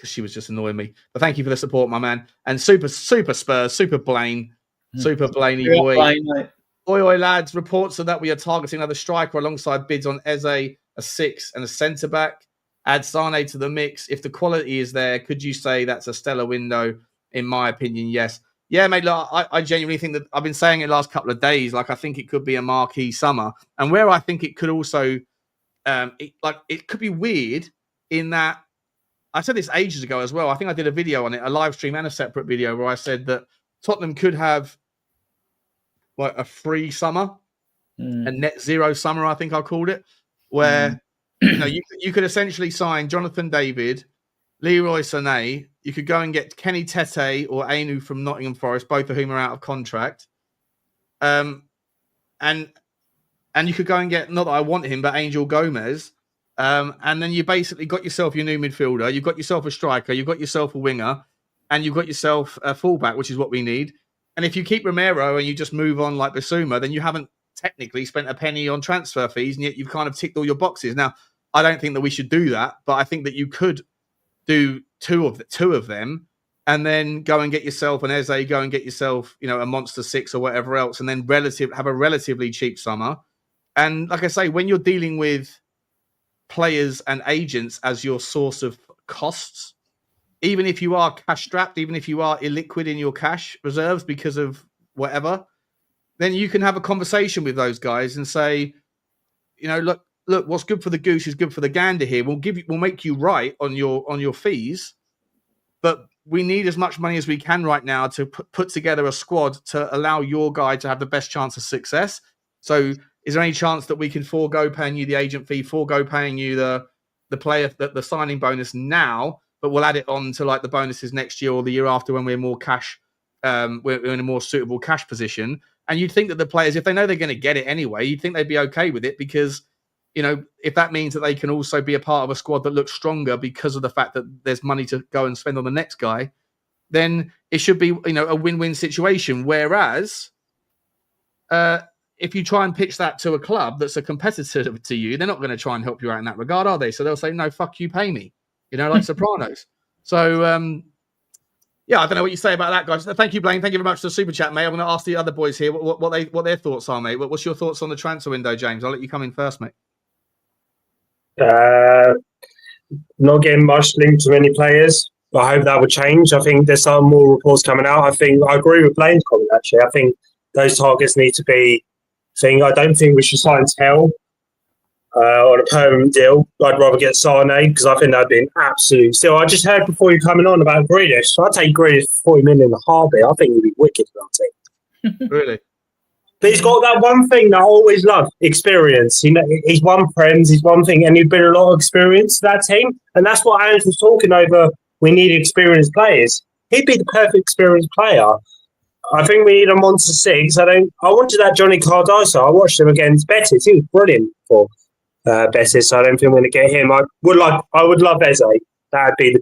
she was just annoying me. But thank you for the support, my man. And super Spurs, super Blaine, super Blaney boy. Blaine, mate. Oi, lads, reports are that we are targeting another striker alongside bids on Eze, a 6 and a centre-back. Add Sane to the mix. If the quality is there, could you say that's a stellar window? In my opinion, yes. Yeah, mate, look, I genuinely think that I've been saying it the last couple of days. Like, I think it could be a marquee summer. And where I think it could also, it could be weird in that, I said this ages ago as well. I think I did a video on it, a live stream and a separate video where I said that Tottenham could have like a free summer, a net zero summer, I think I called it, where you could essentially sign Jonathan David, Leroy Sané. You could go and get Kenny Tete or Ainu from Nottingham Forest, both of whom are out of contract. And you could go and get, not that I want him, but Angel Gomez. And then you basically got yourself your new midfielder. You've got yourself a striker. You've got yourself a winger. And you've got yourself a fullback, which is what we need. And if you keep Romero and you just move on like Bissouma, then you haven't technically spent a penny on transfer fees, and yet you've kind of ticked all your boxes. Now, I don't think that we should do that, but I think that you could do two of them, and then go and get yourself an Eze, go and get yourself, a Monster 6 or whatever else, and then have a relatively cheap summer. And like I say, when you're dealing with players and agents as your source of costs, even if you are cash strapped, even if you are illiquid in your cash reserves because of whatever, then you can have a conversation with those guys and say, look, look, what's good for the goose is good for the gander here. We'll make you right on your fees, but we need as much money as we can right now to put together a squad to allow your guy to have the best chance of success. So is there any chance that we can forego paying you the agent fee, forego paying you the player, the signing bonus now, but we'll add it on to like the bonuses next year or the year after when we're more cash, we're in a more suitable cash position. And you'd think that the players, if they know they're going to get it anyway, you'd think they'd be okay with it because, you know, if that means that they can also be a part of a squad that looks stronger because of the fact that there's money to go and spend on the next guy, then it should be, you know, a win-win situation. Whereas, if you try and pitch that to a club that's a competitor to you, they're not going to try and help you out in that regard, are they? So they'll say, no, fuck you, pay me, you know, like Sopranos. So, yeah, I don't know what you say about that, guys. Thank you, Blaine. Thank you very much for the super chat, mate. I'm going to ask the other boys here what their thoughts are, mate. What's your thoughts on the transfer window, James? I'll let you come in first, mate. Not getting much linked to many players. I hope that will change. I think there's some more reports coming out. I agree with Blaine's comment, actually. I think those targets need to be thing. I don't think we should sign Tell on a permanent deal. I'd rather get Sarné because I think that'd be an absolute steal. I just heard before you coming on about Grealish. I'd take Grealish for 40 million in a heartbeat. I think he'd be wicked for that team. Really? But he's got that one thing that I always love, experience. He's won Prems, he's one thing, and he's been a lot of experience to that team. And that's what Ange was talking over. We need experienced players. He'd be the perfect experienced player. I think we need a monster six. I wanted that Johnny Cardoso. I watched him against Betis. He was brilliant for Betis. So I don't think we're going to get him. I would love Eze. That'd be the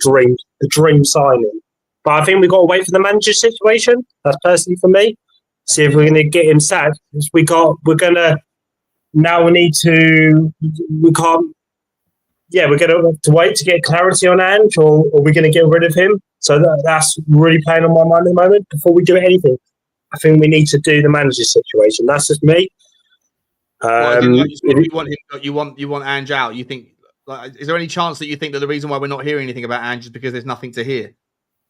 dream signing. But I think we've got to wait for the manager situation. That's personally for me. See if we're going to get him sacked. We can't have to wait to get clarity on Ange, or are we going to get rid of him? So that's really playing on my mind at the moment. Before we do anything, I think we need to do the manager situation. That's just me. You want Ange out. You think? Like, is there any chance that you think that the reason why we're not hearing anything about Ange is because there's nothing to hear,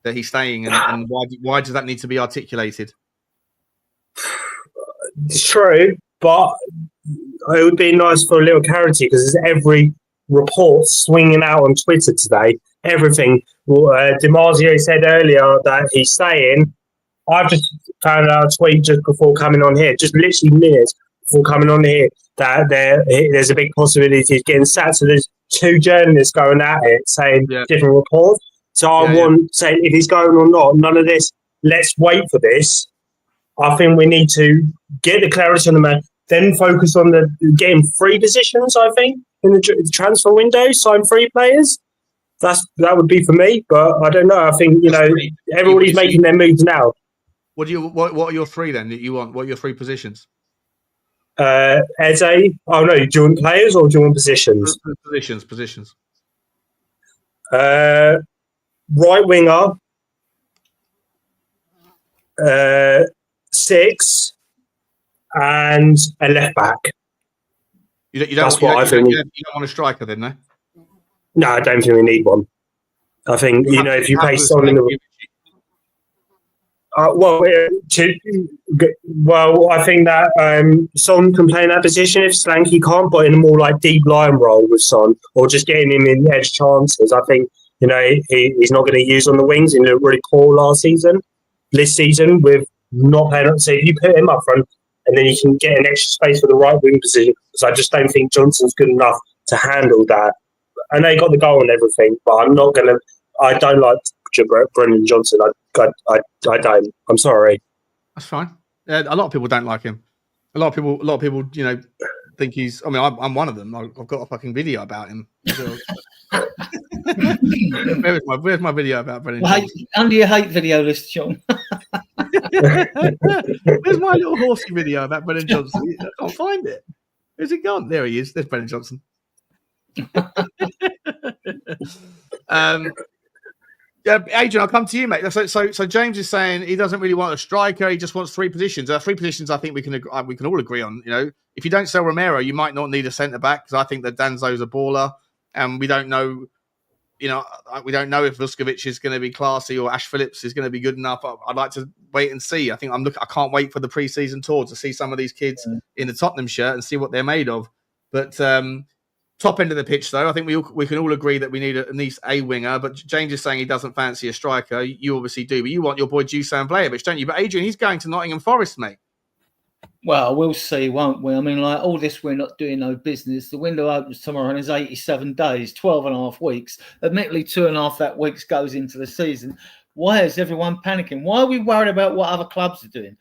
that he's staying, and why does that need to be articulated? It's true, but it would be nice for a little clarity because there's every report swinging out on Twitter today. Everything. DiMarzio said earlier that he's staying. I've just found out a tweet just before coming on here, just literally minutes before coming on here, that there's a big possibility he's getting sacked. So there's two journalists going at it saying different reports. So I want saying if he's going or not, none of this. Let's wait for this. I think we need to get the clarity on the man, then focus on the getting free positions. I think in the transfer window, sign free players. That would be for me, but I don't know. I think everybody's making their moves now. What are your three then that you want? What are your three positions? Eze. Oh no, do you want players or do you want positions? Positions. Right winger. 6 and a left back. You don't want a striker then, no? No, I don't think we need one. I think if you pay Son in the I think that Son can play in that position if Slanky can't, but in a more like deep line role with Son, or just getting him in edge chances. I think he's not going to use on the wings. He looked really poor this season with not playing up. So if you put him up front and then you can get an extra space for the right wing position, because I just don't think Johnson's good enough to handle that. I know he got the goal and everything, but I don't like Brennan Johnson. I don't. I'm sorry. That's fine. A lot of people don't like him. A lot of people, think he's. I mean, I'm one of them. I've got a fucking video about him. Where's my video about Brennan Johnson? Under your hate video list, Sean. Where's my little horsey video about Brennan Johnson? I can't find it. Where's it gone? There he is. There's Brennan Johnson. Adrian, I'll come to you, mate. So James is saying he doesn't really want a striker. He just wants three positions. Three positions I think we can all agree on. If you don't sell Romero, you might not need a centre back, because I think that Danzo's a baller, and we don't know. We don't know if Vuskovic is going to be classy or Ash Phillips is going to be good enough. I'd like to wait and see. I can't wait for the pre-season tour to see some of these kids in the Tottenham shirt and see what they're made of. But Top end of the pitch, though, I think we can all agree that we need at least a winger. But James is saying he doesn't fancy a striker. You obviously do, but you want your boy Dusan Vlahovic, don't you? But Adrian, he's going to Nottingham Forest, mate. Well, we'll see, won't we? I mean, like all this, we're not doing no business. The window opens tomorrow and it's 87 days, 12 and a half weeks. Admittedly, 2.5 that weeks goes into the season. Why is everyone panicking? Why are we worried about what other clubs are doing?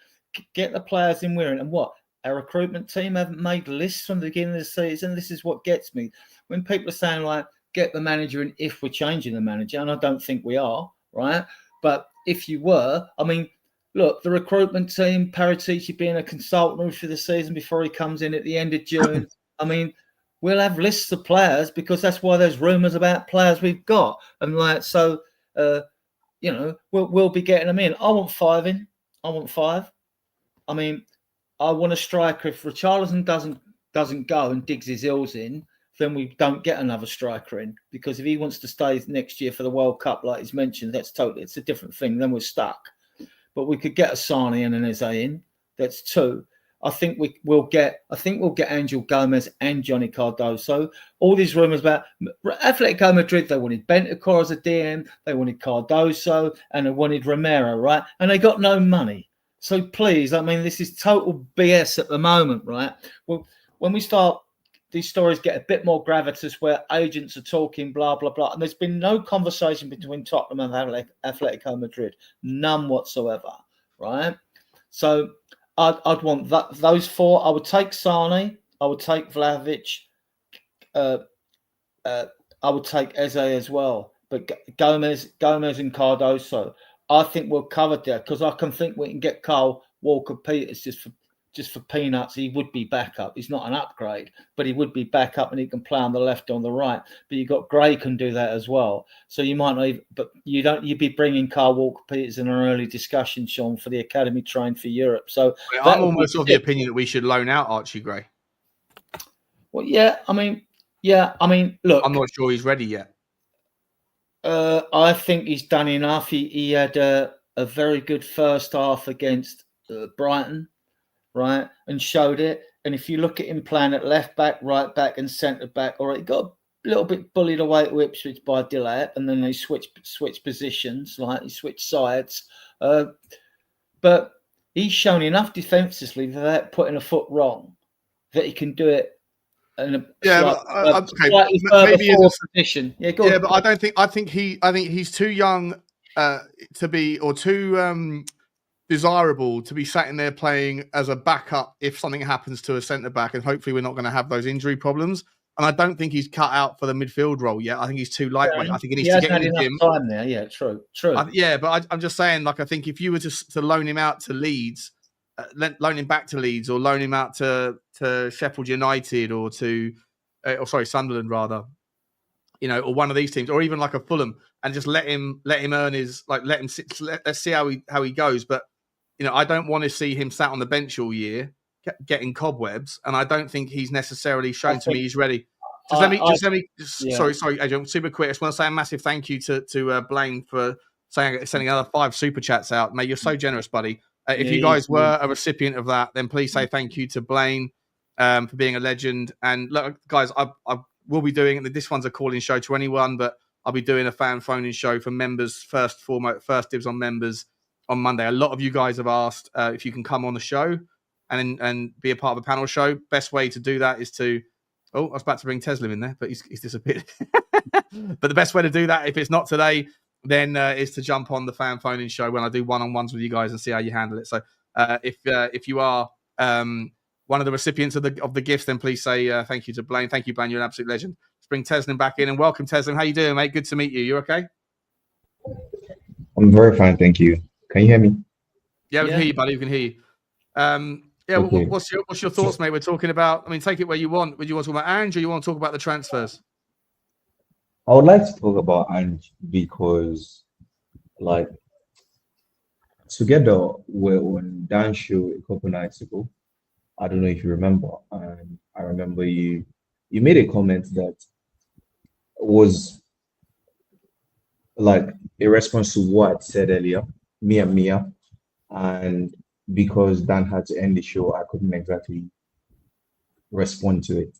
Get the players in wearing. And what? Our recruitment team haven't made lists from the beginning of the season. This is what gets me. When people are saying, like, get the manager in if we're changing the manager, and I don't think we are, right? But if you were, I mean, look, the recruitment team, Paratici being a consultant for the season before he comes in at the end of June. I mean, we'll have lists of players because that's why there's rumours about players we've got. And like, so, you know, we'll be getting them in. I want 5 in. I want 5. I mean, I want a striker. If Richalison doesn't go and digs his heels in, then we don't get another striker in. Because if he wants to stay next year for the World Cup, like he's mentioned, it's a different thing. Then we're stuck. But we could get a Sane and an Eze in. That's 2. I think we'll get Angel Gomez and Johnny Cardoso. All these rumours about Atletico Madrid, they wanted Bentancur as a DM, they wanted Cardoso, and they wanted Romero, right? And they got no money. So please, I mean, this is total BS at the moment, right? Well, when we start, these stories get a bit more gravitas where agents are talking, blah, blah, blah. And there's been no conversation between Tottenham and Atletico Madrid. None whatsoever, right? So I'd want those 4. I would take Sane. I would take Vlahovic. I would take Eze as well. But Gomez and Cardoso, I think we're covered there because I can think we can get Carl Walker-Peters just for peanuts. He would be backup. He's not an upgrade, but he would be backup and he can play on the left, on the right. But you've got Gray can do that as well. So you might not even, but you'd be bringing Carl Walker-Peters in an early discussion, Sean, for the academy train for Europe. So I'm almost of the opinion that we should loan out Archie Gray. Well, yeah, I mean, look. I'm not sure he's ready yet. I think he's done enough. He had a very good first half against Brighton, right, and showed it. And if you look at him playing at left back, right back, and centre back, all right, he got a little bit bullied away at Ipswich by Dillard, and then they switched positions, like he switched sides. But he's shown enough defensively without putting a foot wrong that he can do it. And slightly further forward position. Yeah, go on. But I think he's too young to be, or too desirable to be sat in there playing as a backup if something happens to a centre back, and hopefully we're not going to have those injury problems. And I don't think he's cut out for the midfield role yet. I think he's too lightweight. I think he needs to get in the gym. Time there. Yeah, true. But I'm just saying, like, I think if you were to loan him out to Leeds, loan him back to Leeds, or loan him out to Sheffield United, or Sunderland rather, you know, or one of these teams, or even like a Fulham, and just let him earn his, like, let him sit. Let's see how he goes. But you know, I don't want to see him sat on the bench all year getting cobwebs, and I don't think he's necessarily shown to me he's ready. Sorry, Adrian, super quick. I just want to say a massive thank you to Blaine for sending another 5 super chats out. Mate, you're so generous, buddy. If you guys were a recipient of that, then please say thank you to Blaine for being a legend. And look, guys, I will be doing it. This one's a call-in show to anyone, but I'll be doing a fan phone-in show for members, first dibs on members on Monday. A lot of you guys have asked if you can come on the show and be a part of a panel show. Best way to do that is to... Oh, I was about to bring Teslim in there, but he's disappeared. But the best way to do that, if it's not today, then is to jump on the fan phone-in show when I do one-on-ones with you guys and see how you handle it. So if you are one of the recipients of the gifts, then please say thank you to Blaine. Thank you, Blaine. You're an absolute legend. Let's bring Teslim back in, and welcome, Teslim. How you doing, mate? Good to meet you. You okay? I'm very fine, thank you. Can you hear me? Yeah, we can hear you, buddy. We can hear you. Okay. What's your thoughts, mate? We're talking about, I mean, take it where you want. Would you want to talk about Ange, or you want to talk about the transfers? I would like to talk about Ange because, like, together we're on Dan's show a couple nights ago. I don't know if you remember, and I remember you made a comment that was like a response to what I said earlier, Mia, and because Dan had to end the show, I couldn't exactly respond to it.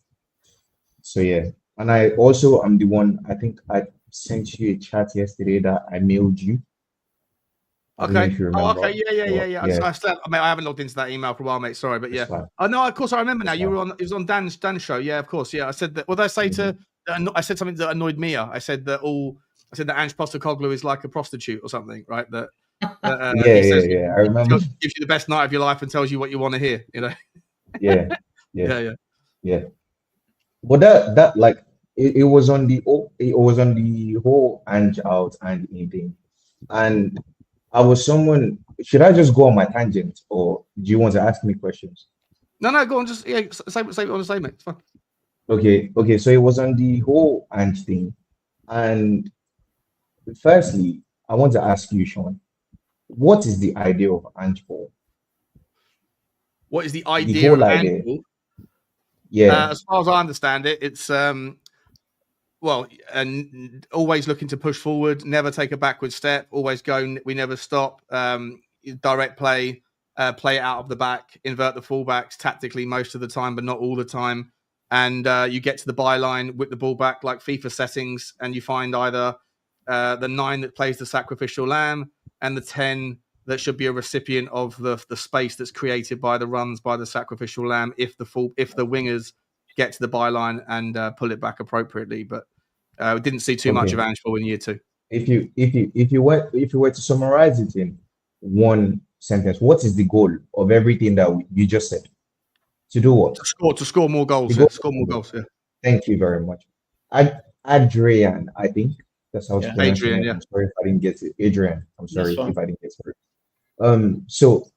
So yeah, And I also am the one, I think I sent you a chat yesterday that I mailed you. I don't know Okay. if you Oh, remember. okay. Yeah. I still, I mean, I haven't logged into that email for a while, mate. Sorry, but That's yeah. fine. Oh no, of course I remember now. That's You were fine. on. It was on Dan's show. Yeah, of course. Yeah, I said that. What did I say to? I said something that annoyed Mia. I said that Ange Postecoglou is like a prostitute or something, right? That he says Yeah. I remember. gives you the best night of your life and tells you what you want to hear. You know. Yeah. Yeah. But that like it was on the whole Ange out and in thing. And I was someone. Should I just go on my tangent, or do you want to ask me questions? No, go on. Just say what you want to say, mate. It's fine. Okay. So it was on the whole Ange thing, and firstly, I want to ask you, Sean, what is the idea of Ange Ball? What is the The idea whole of idea. Ange? Yeah. As far as I understand it, it's well, and always looking to push forward, never take a backward step, always go. We never stop. Direct play, play it out of the back, invert the fullbacks tactically most of the time, but not all the time. And you get to the byline with the ball back like FIFA settings, and you find either the 9 that plays the sacrificial lamb and the 10 that should be a recipient of the space that's created by the runs by the sacrificial lamb if the wingers get to the byline and pull it back appropriately. But we didn't see too much of Ange Ball in year 2. If you were to summarize it in one sentence, what is the goal of everything that you just said? To do what? To score more goals. Score more goals. Yeah. Thank you very much. Adrian, I think that's how to pronounce it. Adrian, yeah. I'm sorry if I didn't get it. Adrian, I'm sorry if I didn't get it. So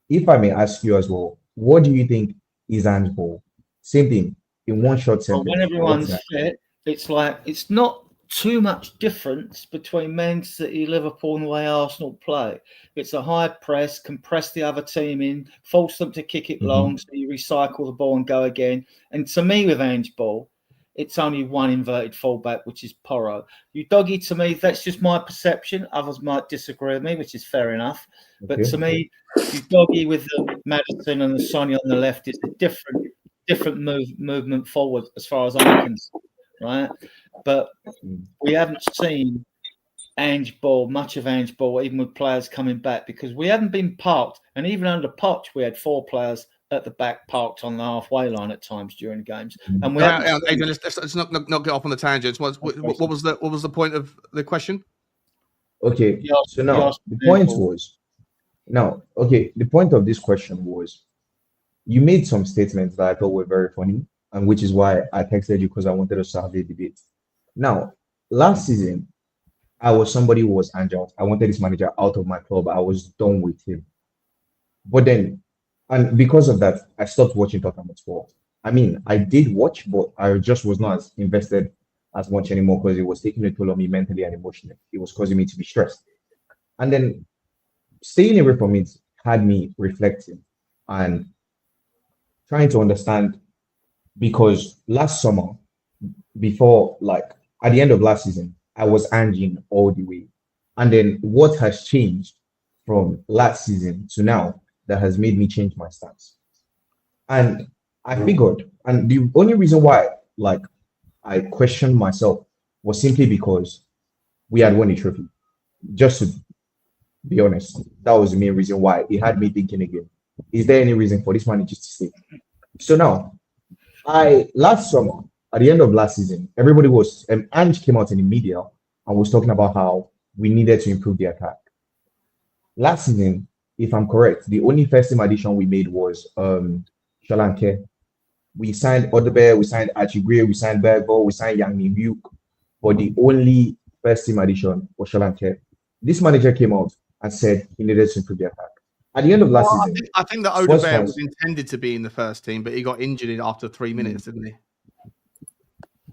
if I may ask you as well, what do you think is Ange Ball? Same thing in one short sentence. When everyone's fit, it's like it's not too much difference between Man City, Liverpool, and the way Arsenal play. It's a high press, compress the other team in, force them to kick it long, so you recycle the ball and go again. And to me, with Ange Ball, it's only one inverted fullback, which is Porro. Udogie, to me, that's just my perception. Others might disagree with me, which is fair enough. But to me, Udogie with the Maddison and the Sonny on the left is a different movement forward as far as I'm concerned, right? But we haven't seen Ange Ball, much of Ange Ball, even with players coming back, because we haven't been parked. And even under Poch, we had 4 players at the back parked on the halfway line at times during the games. And we let's not get off on the tangents. What was the point of the question? Okay, so now the point was the point of this question was you made some statements that I thought were very funny, and which is why I texted you, because I wanted us to have a debate. Now, last season, I was somebody who was Ange out. I wanted this manager out of my club. I was done with him. But then, and because of that, I stopped watching Tottenham Hotspur. I mean, I did watch, but I just was not as invested as much anymore because it was taking a toll on me mentally and emotionally. It was causing me to be stressed. And then staying away from it had me reflecting and trying to understand, because last summer, before, like at the end of last season, I was Anging all the way. And then what has changed from last season to now that has made me change my stance? And I figured, and the only reason why like I questioned myself was simply because we had won a trophy. Just to be honest, that was the main reason why it had me thinking again. Is there any reason for this manager to stay? So now, last summer, at the end of last season, everybody was, Ange came out in the media and was talking about how we needed to improve the attack. Last season, if I'm correct, the only first team addition we made was Solanke. We signed Odebear, we signed Archie Gray, we signed Berghvall, we signed Heung Min, but the only first team addition was Solanke. This manager came out and said he needed to improve the attack. At the end of last season, I think that Odebear was intended to be in the first team, but he got injured after 3 minutes, didn't he?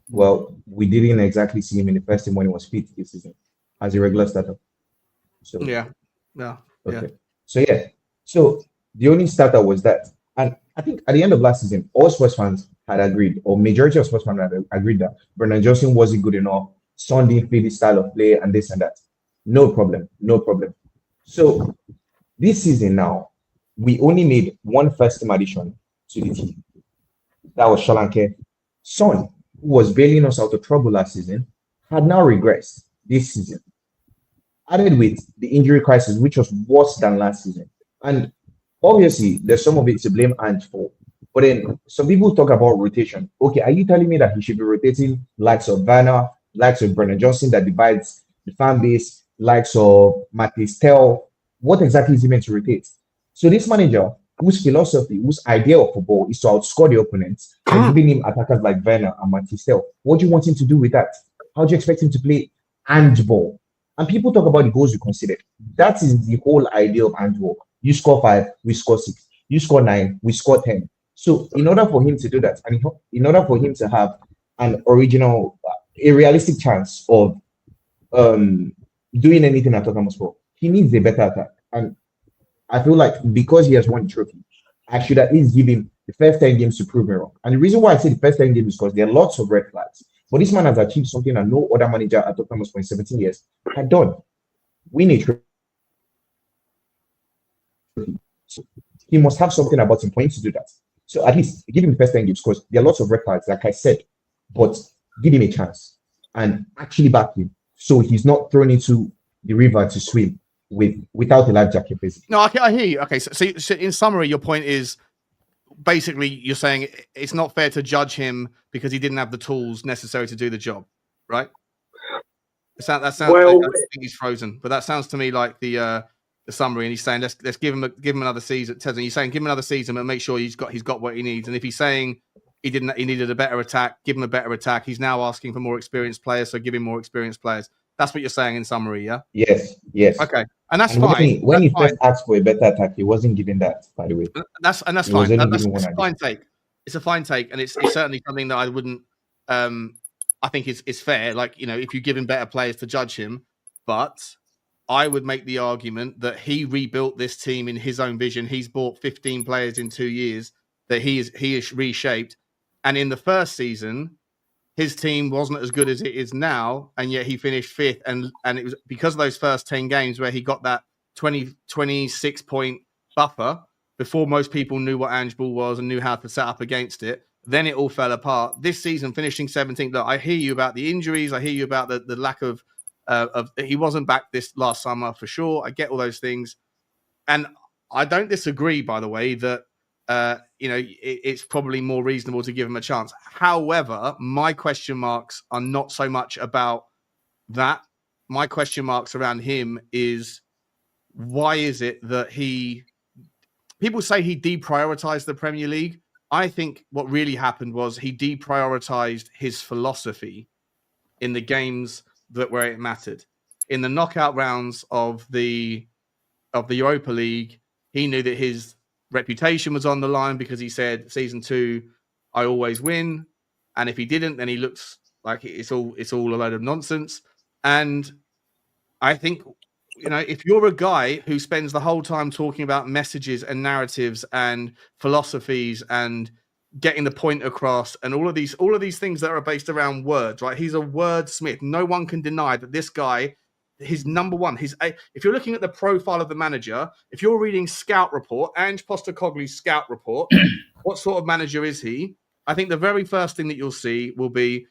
Well, we didn't exactly see him in the first team when he was fit this season as a regular starter. So yeah. Okay. So the only starter was that. And I think at the end of last season, all Spurs fans had agreed, or majority of Spurs fans had agreed, that Brennan Johnson wasn't good enough. Son didn't fit the style of play and this and that. No problem. So this season now, we only made one first team addition to the team. That was Solanke. Son who was bailing us out of trouble last season, had now regressed this season. Added with the injury crisis, which was worse than last season. And obviously, there's some of it to blame Ange for. But then some people talk about rotation. Okay, are you telling me that he should be rotating likes of Werner, likes of Brennan Johnson that divides the fan base, likes of Maddison? What exactly is he meant to rotate? So this manager, whose philosophy, whose idea of football is to outscore the opponents, and giving him attackers like Werner and Maddison, what do you want him to do with that? How do you expect him to play handball? And people talk about the goals you conceded. That is the whole idea of handball. You score 5, we score 6. You score 9, we score 10. So in order for him to do that, and in order for him to have an original, a realistic chance of doing anything at Tottenham Hotspur, he needs a better attack. And I feel like because he has won the trophy, I should at least give him the first 10 games to prove me wrong. And the reason why I say the first 10 games is because there are lots of red flags. But this man has achieved something that no other manager at Tottenham Hotspur in 17 years had done. Win a trophy. So he must have something about him for him to do that. So at least give him the first 10 games because there are lots of red flags, like I said. But give him a chance and actually back him so he's not thrown into the river to swim without a life jacket, basically. No, I hear you. Okay, so in summary, your point is basically you're saying it's not fair to judge him because he didn't have the tools necessary to do the job, right? That sounds. Well, I think he's frozen, but that sounds to me like the summary. And he's saying let's give him another season. He's saying give him another season, but make sure he's got what he needs. And if he's saying he needed a better attack, give him a better attack. He's now asking for more experienced players, so give him more experienced players. That's what you're saying in summary, yeah? Yes. Okay, and that's fine. When he first asked for a better attack, he wasn't given that, by the way. That's fine. That's a fine take. It's a fine take, and it's certainly something that I wouldn't. I think it's fair. Like, you know, if you give him better players to judge him, but I would make the argument that he rebuilt this team in his own vision. He's bought 15 players in 2 years that he is reshaped, and in the first season, his team wasn't as good as it is now, and yet he finished 5th. And it was because of those first 10 games where he got that 26 point buffer before most people knew what Ange Ball was and knew how to set up against it. Then it all fell apart. This season, finishing 17th. Look, I hear you about the injuries. I hear you about the lack of he wasn't back this last summer for sure. I get all those things, and I don't disagree. By the way, that it's probably more reasonable to give him a chance. However, my question marks are not so much about that. My question marks around him is why is it that people say he deprioritized the Premier League. I think what really happened was he deprioritized his philosophy in the games where it mattered. In the knockout rounds of the Europa League, he knew that his reputation was on the line because he said, season 2, I always win. And if he didn't, then he looks like it's all a load of nonsense. And I think, if you're a guy who spends the whole time talking about messages and narratives and philosophies and getting the point across and all of these things that are based around words, right? He's a wordsmith. No one can deny that this guy, his number one, if you're looking at the profile of the manager, if you're reading Scout Report, Ange Postecoglou's Scout Report, what sort of manager is he? I think the very first thing that you'll see will be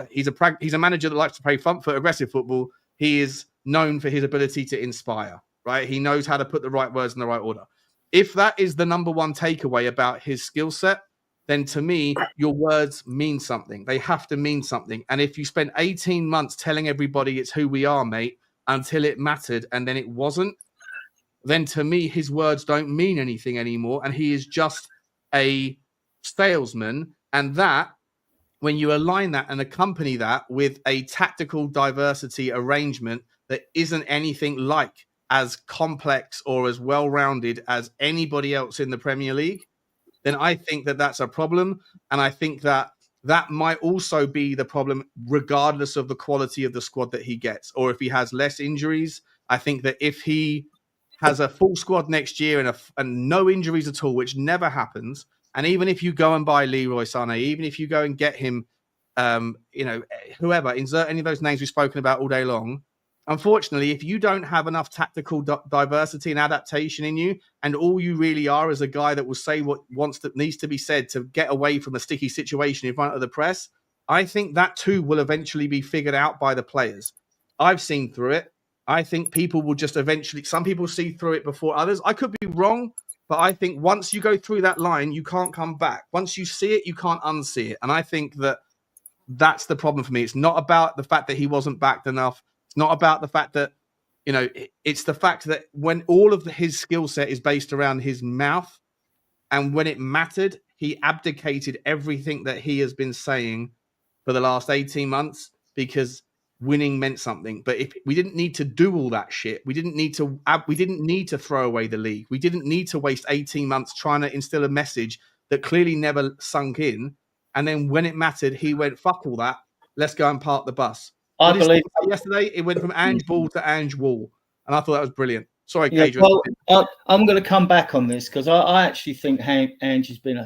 he's a manager that likes to play front foot, aggressive football. He is known for his ability to inspire, right? He knows how to put the right words in the right order. If that is the number one takeaway about his skill set, then to me, your words mean something. They have to mean something. And if you spend 18 months telling everybody it's who we are, mate, until it mattered and then it wasn't, then to me, his words don't mean anything anymore. And he is just a salesman. And that, when you align that and accompany that with a tactical diversity arrangement that isn't anything like as complex or as well-rounded as anybody else in the Premier League, then I think that that's a problem. And I think that might also be the problem regardless of the quality of the squad that he gets. Or if he has less injuries, I think that if he has a full squad next year and no injuries at all, which never happens, and even if you go and buy Leroy Sané, even if you go and get him, whoever, insert any of those names we've spoken about all day long, unfortunately, if you don't have enough tactical diversity and adaptation in you, and all you really are is a guy that will say what needs to be said to get away from a sticky situation in front of the press, I think that too will eventually be figured out by the players. I've seen through it. I think people will just eventually, some people see through it before others. I could be wrong, but I think once you go through that line, you can't come back. Once you see it, you can't unsee it. And I think that that's the problem for me. It's not about the fact that he wasn't backed enough. It's not about the fact that, you know, it's the fact that when all of his skill set is based around his mouth, and when it mattered, he abdicated everything that he has been saying for the last 18 months because winning meant something. But if we didn't need to do all that shit, we didn't need to throw away the league. We didn't need to waste 18 months trying to instill a message that clearly never sunk in. And then when it mattered, he went, fuck all that. Let's go and park the bus. I believe yesterday it went from Ange Ball to Ange Wall. And I thought that was brilliant. Sorry, yeah, Adrian. well, I'm going to come back on this because I actually think Ange has been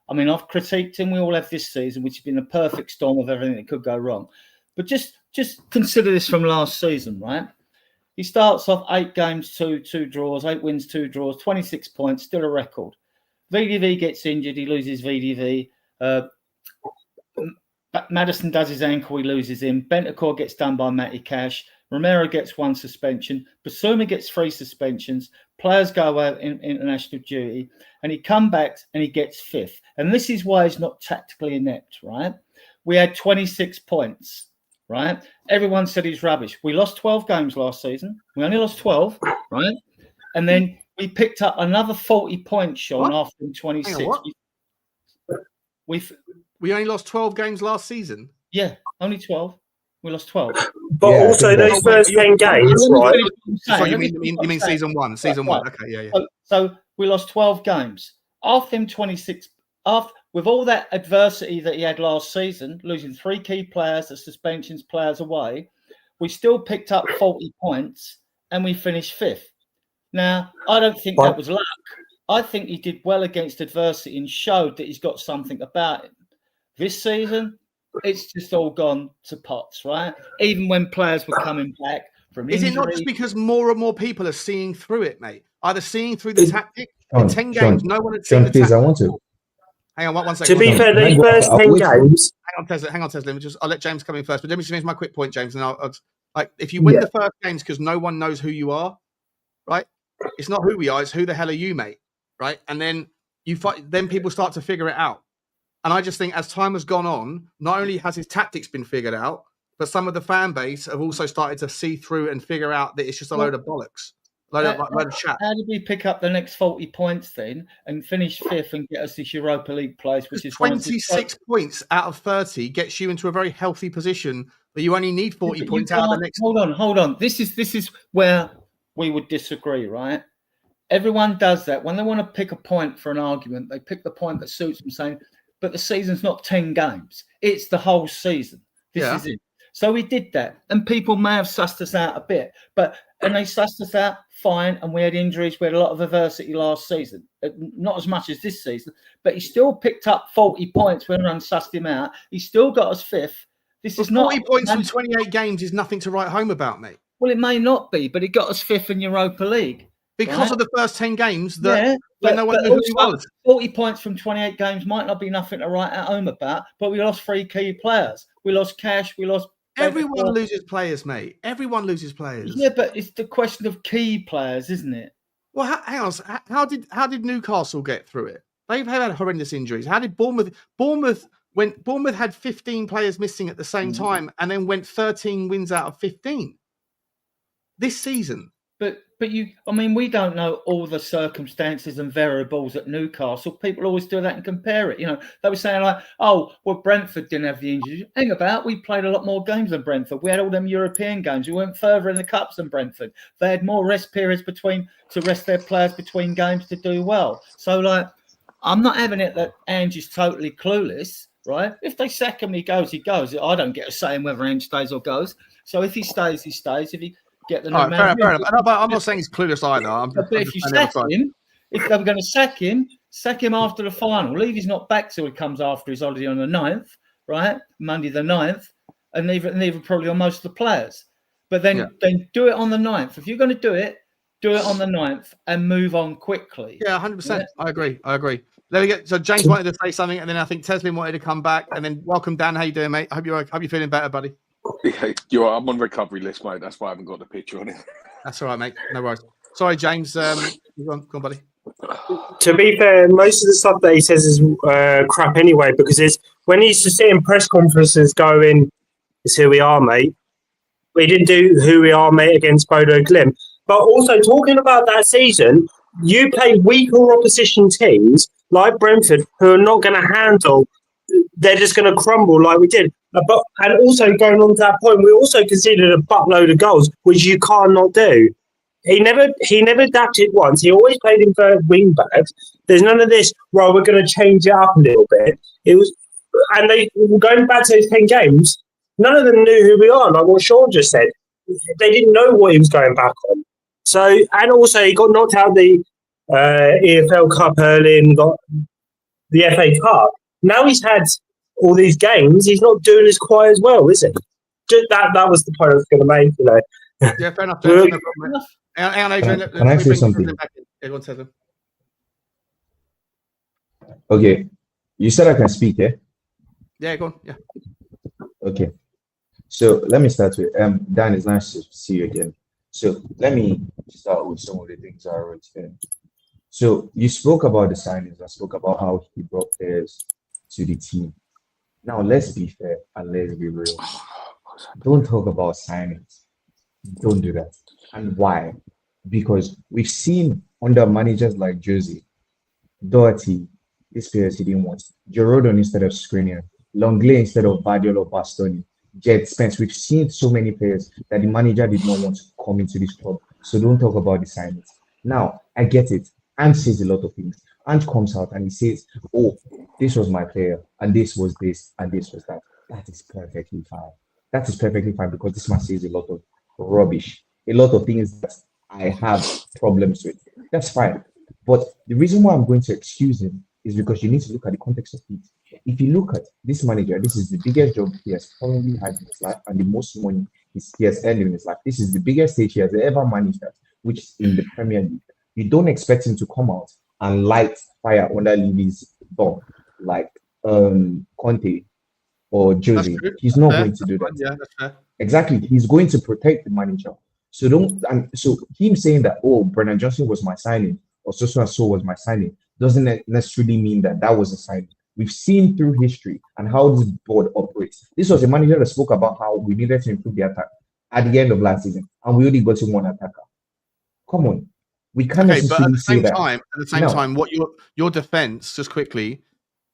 I've critiqued him. We all have this season, which has been a perfect storm of everything that could go wrong. But just consider this from last season, right? He starts off 8 games, 2 draws, 8 wins, 2 draws, 26 points, still a record. VDV gets injured, he loses VDV. Maddison does his ankle, he loses him. Bentancur gets done by Matty Cash. Romero gets 1 suspension. Bissouma gets 3 suspensions. Players go away in international duty. And he comes back and he gets 5th. And this is why he's not tactically inept, right? We had 26 points, right? Everyone said he's rubbish. We lost 12 games last season. We only lost 12, right? And then we picked up another 40 points, Sean, after 26. We only lost 12 games last season? Yeah, only 12. We lost 12. But also those first 10 games, right? So you mean season 1? Season 1. Okay, yeah. So we lost 12 games. After him 26, with all that adversity that he had last season, losing 3 key players, the suspensions, players away, we still picked up 40 points and we finished 5th. Now, I don't think that was luck. I think he did well against adversity and showed that he's got something about him. This season, it's just all gone to pots, right? Even when players were coming back from injury. Is it not just because more and more people are seeing through it, mate? Either seeing through the tactic. In 10 games, no one had seen the tactic. I want to. Hang on, one second. To be fair, those first 10 games. Hang on, Tesla. I'll let James come in first. But let me just finish my quick point, James. And I'll if you win the first games because no one knows who you are, right? It's not who we are, it's who the hell are you, mate? Right? And then then people start to figure it out. And I just think as time has gone on, not only has his tactics been figured out, but some of the fan base have also started to see through and figure out that it's just a load of bollocks, load of chat. How did we pick up the next 40 points then and finish 5th and get us this Europa League place, which is 26 points out of 30 gets you into a very healthy position, but you only need 40 points out of the next. Hold on. This is where we would disagree, right? Everyone does that. When they want to pick a point for an argument, they pick the point that suits them, saying, but the season's not 10 games. It's the whole season. This is it. So we did that. And people may have sussed us out a bit. And they sussed us out fine. And we had injuries. We had a lot of adversity last season. Not as much as this season. But he still picked up 40 points when everyone sussed him out. He still got us 5th. This is not 40 points from 28 games is nothing to write home about, mate. Well, it may not be, but he got us 5th in Europa League. Because of the first 10 games that no one knew who he was. 40 points from 28 games might not be nothing to write at home about, but we lost 3 key players. We lost Cash, we lost... Everyone loses players, mate. Everyone loses players. Yeah, but it's the question of key players, isn't it? Well, hang on. How did Newcastle get through it? They've had horrendous injuries. How did Bournemouth had 15 players missing at the same time and then went 13 wins out of 15 this season? But we don't know all the circumstances and variables at Newcastle. People always do that and compare it. You know, they were saying Brentford didn't have the injuries. Hang about, we played a lot more games than Brentford. We had all them European games. We went further in the cups than Brentford. They had more rest periods to rest their players between games to do well. So, I'm not having it that Ange is totally clueless, right? If they sack him, he goes. I don't get a say in whether Ange stays or goes. So if he stays, he stays. If he get the new man. Fair enough. I'm not saying he's clueless either. If you sack him, if they're going to sack him after the final. Levy's not back till he comes after his holiday on the 9th, right? Monday the 9th, and neither probably on most of the players. But then do it on the 9th. If you're going to do it on the 9th and move on quickly. Yeah, 100%. I agree. There we go. So James wanted to say something, and then I think Teslin wanted to come back, and then welcome Dan. How you doing, mate? Hope you're feeling better, buddy. Yeah, I'm on recovery list, mate. That's why I haven't got the picture on it. That's all right, mate. No worries. Sorry, James. Go on, buddy. To be fair, most of the stuff that he says is crap anyway, because it's when he used to sit in press conferences going, "It's who we are, mate." We didn't do who we are, mate, against Bodo Glimt. But also talking about that season, you play weaker opposition teams like Brentford, who are not going to handle. They're just going to crumble like we did. And also going on to that point, we also conceded a buttload of goals, which you can't not do. He never adapted once. He always played in third wing backs. There's none of this. Well, we're going to change it up a little bit. It was, and they going back to those 10 games. None of them knew who we are. Like what Sean just said, they didn't know what he was going back on. So, and also he got knocked out the EFL Cup early and got the FA Cup. Now he's had all these games. He's not doing as quite as well, is he? Just that was the point I was going to make. You know. Yeah, fair enough. No problem. Can I say something? Okay, you said I can speak, eh? Yeah, go on. Yeah. Okay. So let me start with Dan. It's nice to see you again. So let me start with some of the things I wrote here. So you spoke about the signings. I spoke about how he brought players to the team. Now let's be fair and let's be real. Don't talk about signings. Don't do that. And why? Because we've seen under managers like Jose, Doherty, this players he didn't want. Girodon instead of Skriniar, Longley instead of Badiol or Bastoni, Jed Spence. We've seen so many players that the manager did not want to come into this club. So don't talk about the signings. Now, I get it. Ange says a lot of things. Ange comes out and he says, oh, this was my player, and this was this, and this was that. That is perfectly fine. That is perfectly fine because this man says a lot of rubbish, a lot of things that I have problems with. That's fine. But the reason why I'm going to excuse him is because you need to look at the context of it. If you look at this manager, this is the biggest job he has probably had in his life and the most money he has earned in his life. This is the biggest stage he has ever managed at, which is in the Premier League. You don't expect him to come out and light fire under Levy's bomb like Conte or Jose. He's not going to do that. Yeah, that's fair. Exactly. He's going to protect the manager. So so him saying that, oh, Brennan Johnson was my signing or so and so was my signing doesn't necessarily mean that was a signing. We've seen through history and how this board operates. This was a manager that spoke about how we needed to improve the attack at the end of last season, and we only got to one attacker. Come on. We can't necessarily say that. At the same time, what your defense, just quickly,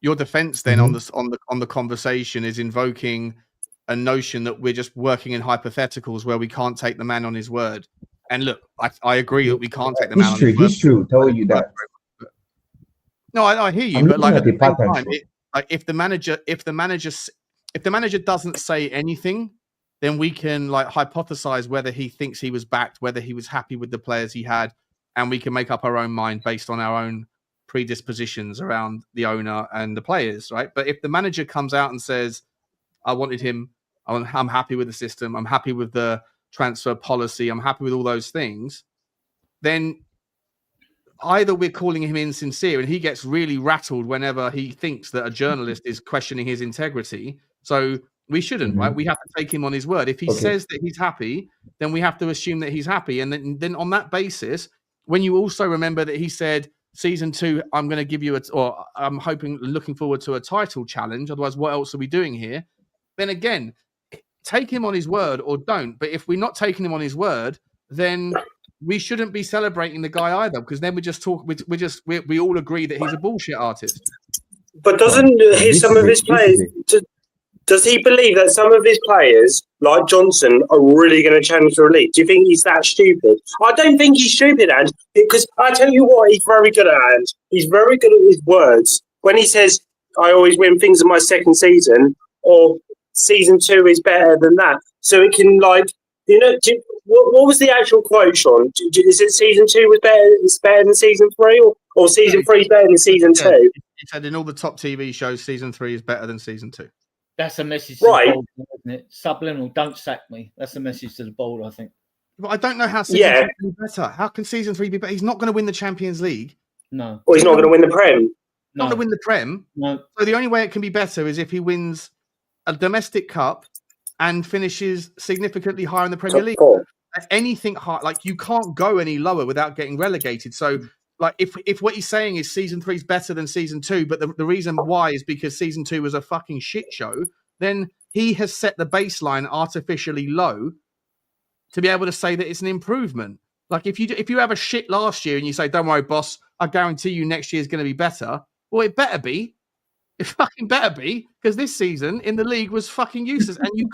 your defense then on the conversation is invoking a notion that we're just working in hypotheticals where we can't take the man on his word. And look, I agree that we can't take the man on his word. History tell you that. No, I hear you, but like at the same time, if the manager doesn't say anything, then we can like hypothesize whether he thinks he was backed, whether he was happy with the players he had, and we can make up our own mind based on our own predispositions around the owner and the players, right? But if the manager comes out and says, I wanted him, I'm happy with the system, I'm happy with the transfer policy, I'm happy with all those things, then either we're calling him insincere and he gets really rattled whenever he thinks that a journalist is questioning his integrity. So we shouldn't, right? We have to take him on his word. If he says that he's happy, then we have to assume that he's happy. And then on that basis, when you also remember that he said, season 2, I'm going to give you or I'm looking forward to a title challenge. Otherwise, what else are we doing here? Then again, take him on his word or don't. But if we're not taking him on his word, then we shouldn't be celebrating the guy either, because then we all agree that he's a bullshit artist. But doesn't some of his players? Does he believe that some of his players, like Johnson, are really going to challenge the elite? Do you think he's that stupid? I don't think he's stupid, Ange, because I tell you what, he's very good at Ange. He's very good at his words. When he says, I always win things in my second season, or season 2 is better than that. So it can, like, you know, what was the actual quote, Sean? Is it season 2 was better than season 3, or season 3 is better than season 2? He said in all the top TV shows, season 3 is better than season 2. That's a message to the board, isn't it? Subliminal, don't sack me. That's a message to the board, I think. But I don't know how season 3 can be better. How can season 3 be better? He's not going to win the Champions League. No. Or he's not going to win the Prem. not to win the Prem. No. So the only way it can be better is if he wins a domestic cup and finishes significantly higher in the Premier League. Anything high, like you can't go any lower without getting relegated. So, like, if what he's saying is season 3 is better than season 2, but the reason why is because season 2 was a fucking shit show, then he has set the baseline artificially low to be able to say that it's an improvement. Like if you have a shit last year and you say, "Don't worry, boss, I guarantee you next year is going to be better." Well, it better be. It fucking better be, because this season in the league was fucking useless, and you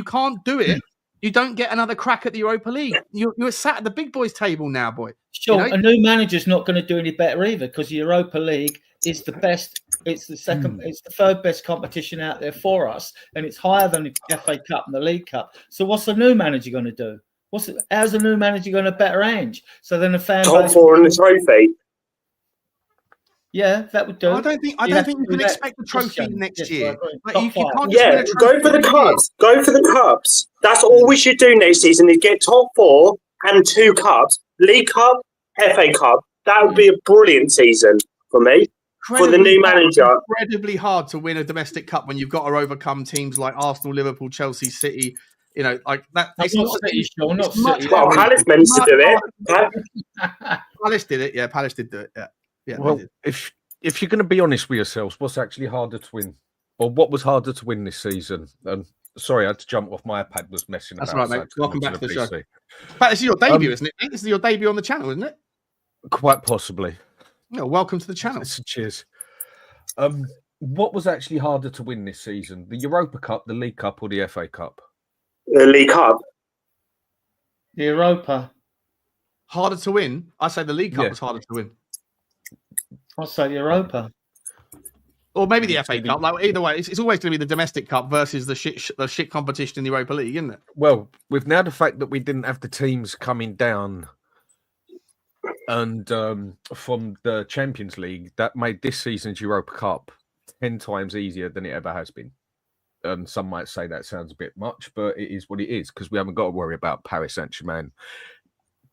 can't do it. You don't get another crack at the Europa League. You're sat at the big boys' table now, boy. Sure, a new manager's not going to do any better either, because the Europa League is the best. It's the second. It's the third best competition out there for us, and it's higher than the FA Cup and the League Cup. So what's the new manager going to do? How's the new manager going to better Ange? So then the fan top 4 in the trophy. Yeah, that would do. I don't think you can expect the trophy next year. Like, you can't go for the cups. Go for the cups. That's all we should do next season is get top 4 and 2 cups. League Cup, FA Cup. That would be a brilliant season for me. For the new manager. Incredibly hard to win a domestic cup when you've got to overcome teams like Arsenal, Liverpool, Chelsea, City. You know, like that. It's not City, Sean. Not City. Well, Palace meant to do it. Palace did it. Yeah, Palace did do it. Yeah. Yeah, well, if you're going to be honest with yourselves, what's actually harder to win, or what was harder to win this season? Sorry, I had to jump off. My iPad was messing about. That's right, mate. Welcome back to the show. Pat, this is your debut, isn't it? This is your debut on the channel, isn't it? Quite possibly. Yeah, welcome to the channel. Cheers. What was actually harder to win this season? The Europa Cup, the League Cup, or the FA Cup? The League Cup. The Europa. Harder to win? I say the League Cup was harder to win. I'll say the Europa. Or maybe the FA Cup. Like, either way, it's always going to be the domestic cup versus the shit competition in the Europa League, isn't it? Well, with now the fact that we didn't have the teams coming down and from the Champions League, that made this season's Europa Cup 10 times easier than it ever has been. And some might say that sounds a bit much, but it is what it is, because we haven't got to worry about Paris Saint-Germain,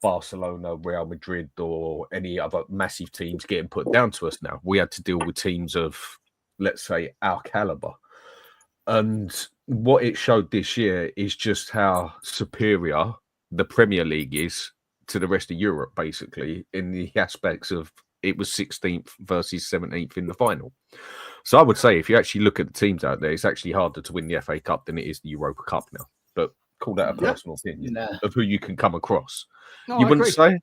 Barcelona, Real Madrid, or any other massive teams getting put down to us now. We had to deal with teams of, let's say, our caliber. And what it showed this year is just how superior the Premier League is to the rest of Europe, basically, in the aspects of it was 16th versus 17th in the final. So I would say if you actually look at the teams out there, it's actually harder to win the FA Cup than it is the Europa Cup now. But call that a personal opinion of who you can come across. No, you wouldn't say?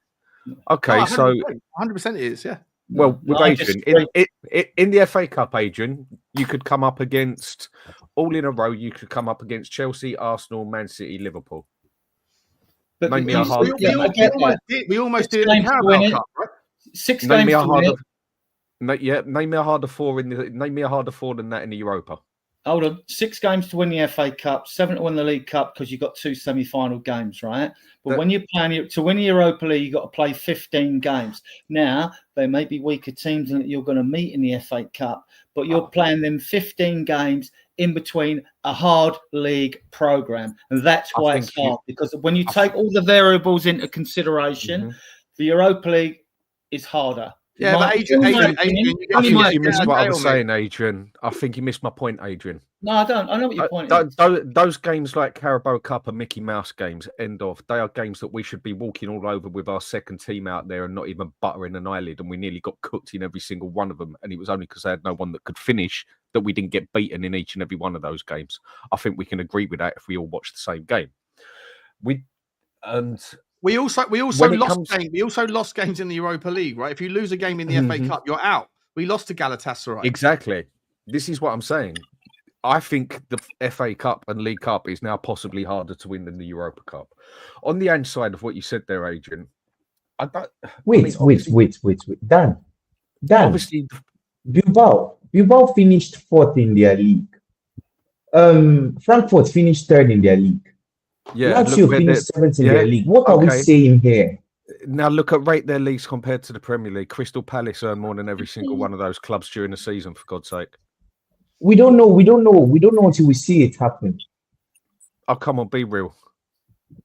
Okay, so 100% it is, yeah. Well, with Adrian, in the FA Cup, Adrian, you could come up against, all in a row, you could come up against Chelsea, Arsenal, Man City, Liverpool. But we almost did it in the Carabao Cup, right? 6 games to win it. Name me a harder four than that in the Europa. Hold on, 6 games to win the FA Cup, 7 to win the League Cup because you've got 2 semi-final games, right? But when you're playing to win the Europa League, you've got to play 15 games. Now, they may be weaker teams that you're going to meet in the FA Cup, but you're playing them 15 games in between a hard league program. And that's why it's hard, because when you take all the variables into consideration, the Europa League is harder. Yeah, but Adrian, I think you missed what I was saying, Adrian. I think you missed my point, Adrian. No, I don't. I know what your point is. Those games like Carabao Cup and Mickey Mouse games, end of. They are games that we should be walking all over with our second team out there and not even buttering an eyelid. And we nearly got cooked in every single one of them. And it was only because they had no one that could finish that we didn't get beaten in each and every one of those games. I think we can agree with that if we all watch the same game. We also lost games in the Europa League, right? If you lose a game in the FA Cup, you're out. We lost to Galatasaray. Exactly. This is what I'm saying. I think the FA Cup and League Cup is now possibly harder to win than the Europa Cup. On the Ange side of what you said there, Adrian, Wait. Dan. Obviously, Bilbao finished 4th in their league. Frankfurt finished 3rd in their league. Yeah, Lazio finished 7th in their league. What are we saying here? Now rate their leagues compared to the Premier League. Crystal Palace earn more than every single one of those clubs during the season, for God's sake. We don't know until we see it happen. Oh, come on, be real.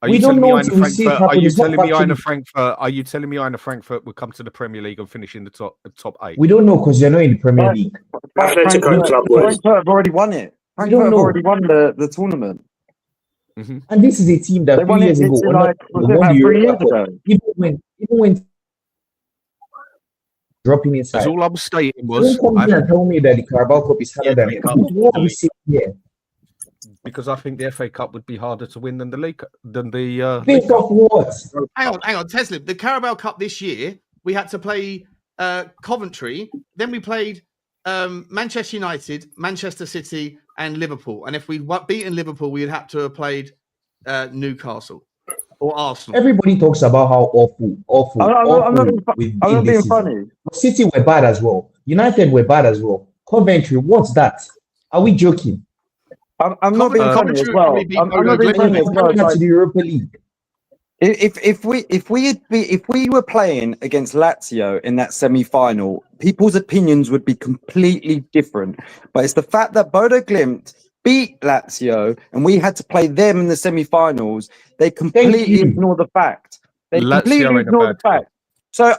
Are We you don't telling me know Eintracht until we see it Frankfurt? Are happen. you It's not telling me factually. Eintracht Frankfurt? Are you telling me Eintracht Frankfurt would come to the Premier League and finish in the top 8? We don't know because they're not in the Premier But- League. Atletico Club would. Frankfurt have already won it. We Frankfurt don't have know. already won the tournament. And this is a team that They a few won it years ago in like, was it won about the 3 years Europa Cup. ago? Even when dropping inside. Because all I was stating So was don't come here and tell me that the Carabao Cup is harder than FA it. Cup What are we saying here? because I think the FA Cup would be harder to win than the league than the. Based off what? Hang on, Tesla. The Carabao Cup this year, we had to play Coventry. Then we played Manchester United, Manchester City, and Liverpool. And if we'd beaten Liverpool, we'd have to have played Newcastle or Arsenal. Everybody talks about how awful I'm not we've I'm been not this being season. funny. City were bad as well. United were bad as well. Coventry, what's that? Are we joking? I'm not being funny as well. I'm not being funny as well. To the Europa League. If we were playing against Lazio in that semi-final, people's opinions would be completely different. But it's the fact that Bodo Glimt beat Lazio and we had to play them in the semi-finals. They completely ignore the fact. They completely ignore the fact. So,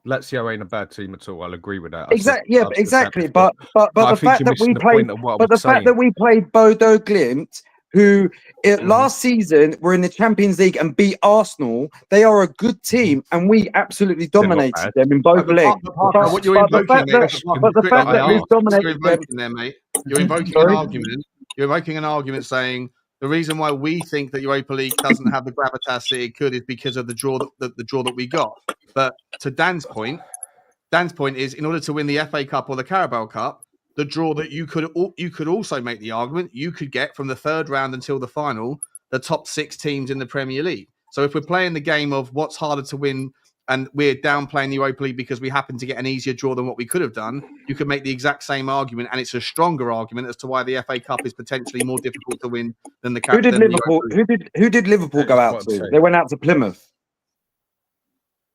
Lazio ain't a bad team at all. I'll agree with that. Exactly. Yeah, exactly. But the fact that we played, Bodo Glimt, who last season were in the Champions League and beat Arsenal, they are a good team, and we absolutely dominated them in both legs. What you're invoking there, but the fact that we've dominated them, mate, you're invoking an argument. You're invoking an argument saying the reason why we think that Europa League doesn't have the gravitas that it could is because of the draw that we got. But to Dan's point is in order to win the FA Cup or the Carabao Cup, the draw that you could also make the argument you could get from the third round until the final, the top 6 teams in the Premier League. So if we're playing the game of what's harder to win and we're downplaying the Europa League because we happen to get an easier draw than what we could have done, you could make the exact same argument, and it's a stronger argument as to why the FA Cup is potentially more difficult to win than the Cup. Who did Liverpool go out to? They went out to Plymouth.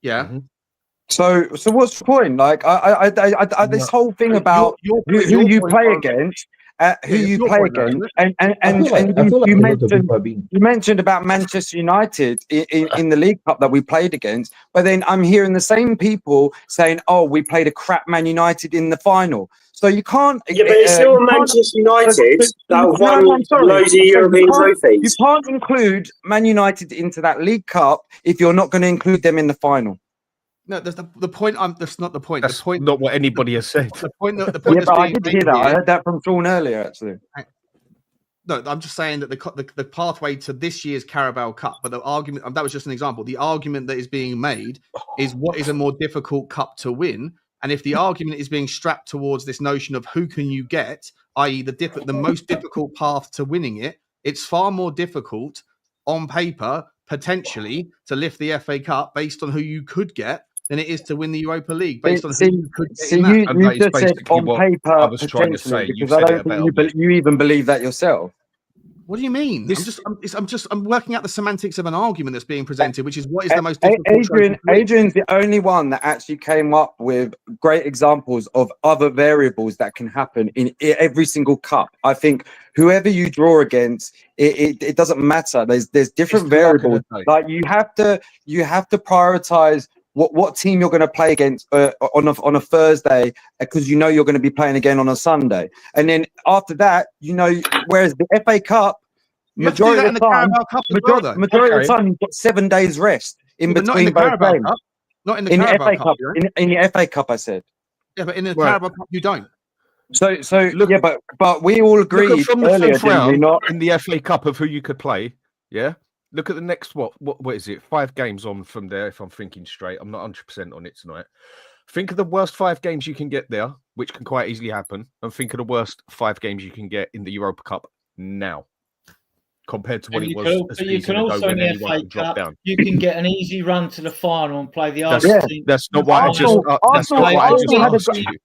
Yeah. Mm-hmm. So what's the point? Like, I this whole thing about who you play against, and you mentioned about Manchester United in the League Cup that we played against, but then I'm hearing the same people saying, "Oh, we played a crap Man United in the final." So you can't. Yeah, but it's still Manchester United that won loads of European trophies. You can't include Man United into that League Cup if you're not going to include them in the final. No, that's the point. That's not the point. That's the point, not what anybody has said. The point. Yeah, but I did hear that. I heard that from Sean earlier, actually. No, I'm just saying that the pathway to this year's Carabao Cup, but the argument that was just an example. The argument that is being made is what is a more difficult cup to win, and if the argument is being strapped towards this notion of who can you get, i.e., the most difficult path to winning it, it's far more difficult on paper potentially to lift the FA Cup based on who you could get than it is to win the Europa League based on who you could get. You just said on paper I was trying to say, because I don't think you even believe that yourself. What do you mean? I'm working out the semantics of an argument that's being presented, which is what is the most difficult. Adrian's the only one that actually came up with great examples of other variables that can happen in every single cup. I think whoever you draw against, it doesn't matter. There's different variables. Like you have to prioritize what team you're going to play against on a Thursday, because you know you're going to be playing again on a Sunday, and then after that, whereas the FA Cup, majority of the time you've got 7 days rest in between both games. Not in the Carabao Cup. In the FA Cup, I said. Yeah, but in the Carabao Cup you don't. So look, yeah, but we all agreed from the earlier, fifth round, didn't we not? In the FA Cup of who you could play. Yeah. Look at the next what is it? 5 games on from there. If I'm thinking straight, I'm not 100% on it tonight. Think of the worst 5 games you can get there, which can quite easily happen, and think of the worst 5 games you can get in the Europa Cup now, compared to what it was a season ago when anyone could drop down. You can get an easy run to the final and play the Arsenal team. That's not what I just.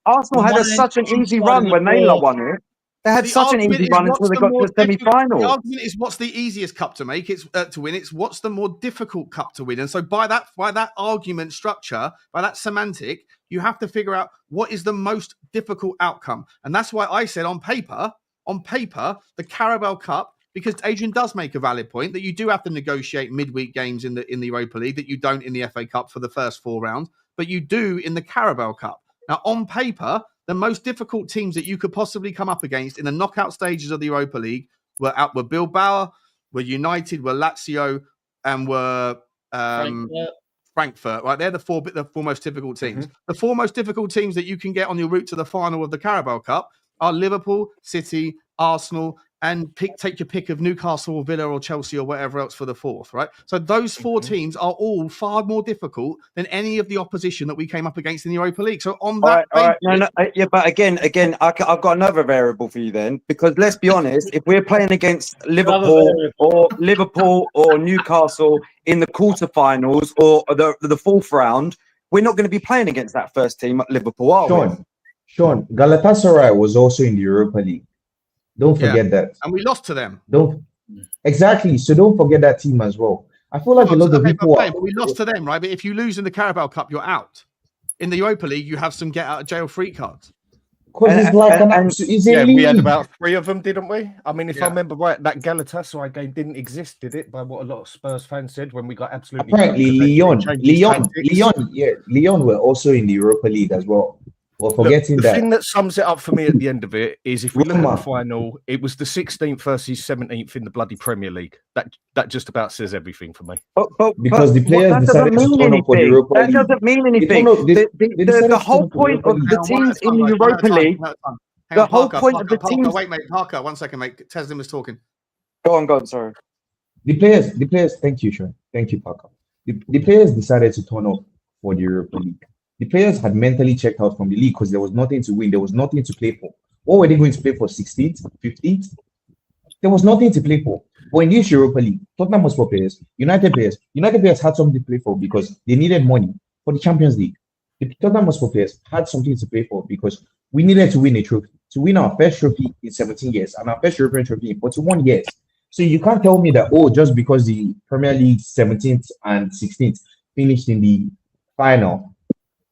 Arsenal had such an easy run when they won it. They had such an easy run until they got to the semi-final. The argument is what's the easiest cup to make? It's to win. It's what's the more difficult cup to win. And so by that argument structure, by that semantic, you have to figure out what is the most difficult outcome. And that's why I said on paper, the Carabao Cup because Adrian does make a valid point that you do have to negotiate midweek games in the Europa League that you don't in the FA Cup for the first 4 rounds, but you do in the Carabao Cup. Now, on paper, the most difficult teams that you could possibly come up against in the knockout stages of the Europa League were Bilbao, were United, were Lazio, and were Frankfurt. Right, they're the four most difficult teams. Mm-hmm. The 4 most difficult teams that you can get on your route to the final of the Carabao Cup are Liverpool, City, Arsenal, and take your pick of Newcastle or Villa or Chelsea or whatever else for the 4th, right? So those 4 teams are all far more difficult than any of the opposition that we came up against in the Europa League. So on that basis, but again, I've got another variable for you then, because let's be honest, if we're playing against Liverpool or Newcastle in the quarterfinals or the 4th round, we're not going to be playing against that first team at Liverpool, are we? Sean, Galatasaray was also in the Europa League. Don't forget that. And we lost to them. Exactly. So don't forget that team as well. I feel like a lot of people... But we lost to them, right? But if you lose in the Carabao Cup, you're out. In the Europa League, you have some get-out-of-jail-free cards. Because it's like we had about 3 of them, didn't we? I mean, if I remember right, that Galatasaray game didn't exist, did it? By what a lot of Spurs fans said when we got absolutely... Apparently, Lyon were also in the Europa League as well. Well, forgetting the thing that sums it up for me at the end of it is if we look at the final, it was the 16th versus 17th in the bloody Premier League. That just about says everything for me. Because the players decided to turn up for the Europa League. That doesn't mean anything. The whole point of the teams in the Europa League. The whole point of the teams. Wait, mate, Parker, 1 second, mate. Teslim was talking. Go on. Sorry. The players. Thank you, Sean. Thank you, Parker. The players decided to turn up for the Europa League. The players had mentally checked out from the league because there was nothing to win. There was nothing to play for. What were they going to play for? 16th? 15th? There was nothing to play for. But in this Europa League, Tottenham Hotspur players, United players had something to play for because they needed money for the Champions League. The Tottenham Hotspur players had something to play for because we needed to win a trophy. To win our first trophy in 17 years and our first European trophy in 41 years. So you can't tell me that, just because the Premier League 17th and 16th finished in the final,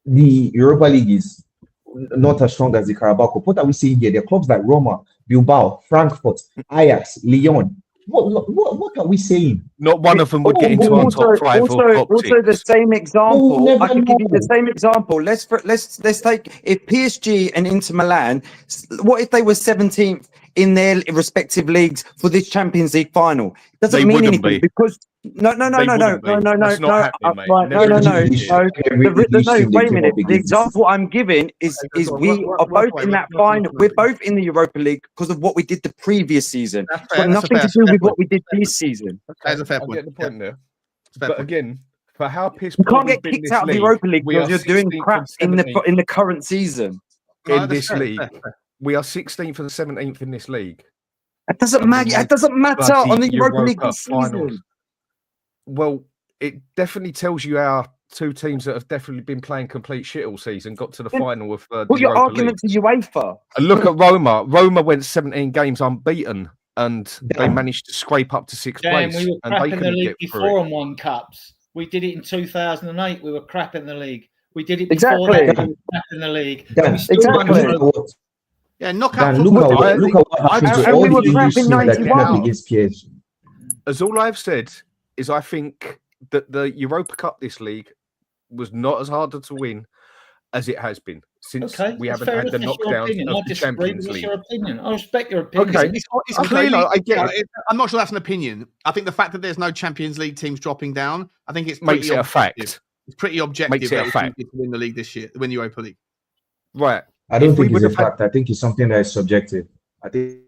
the Europa League is not as strong as the Carabao Cup. What are we saying here? There are clubs like Roma, Bilbao, Frankfurt, Ajax, Lyon. What are we saying? Not one of them would get into our top 5 or top 6. Also, the same example. I can give you the same example. Let's take if PSG and Inter Milan. What if they were 17th in their respective leagues for this Champions League final? Doesn't mean anything because no. Wait a minute. The example I'm giving is we are both in that final. We're both in the Europa League because of what we did the previous season. It's got nothing to do with what we did this season. That's a fair point. I get the point there. But again, for how pissed you can't get kicked out of the Europa League because you're doing crap in the current season. In this league, we are 16th and 17th in this league. It doesn't matter. It doesn't matter on the Europa League this season. Well, it definitely tells you our 2 teams that have definitely been playing complete shit all season got to the final of the your argument to UEFA? And look at Roma. Roma went 17 games unbeaten, and they managed to scrape up to 6th place. We were and crap they in the league get before and won cups. We did it in 2008. We were crap in the league. We did it before that. We were crap in the league. Yeah, knockout. Look at what happened to all the English teams that came up against PSG. As all I've said is I think that the Europa Cup this league was not as hard to win as it has been since we haven't had the knockdowns of the Champions League. Your opinion. I respect your opinion. Okay, it's clearly. I get it. I'm not sure that's an opinion. I think the fact that there's no Champions League teams dropping down, I think it's makes it a fact. It's pretty objective. Makes it a fact to win the league this year, win the Europa League. Right. I don't think it's a fact. I think it's something that is subjective. I think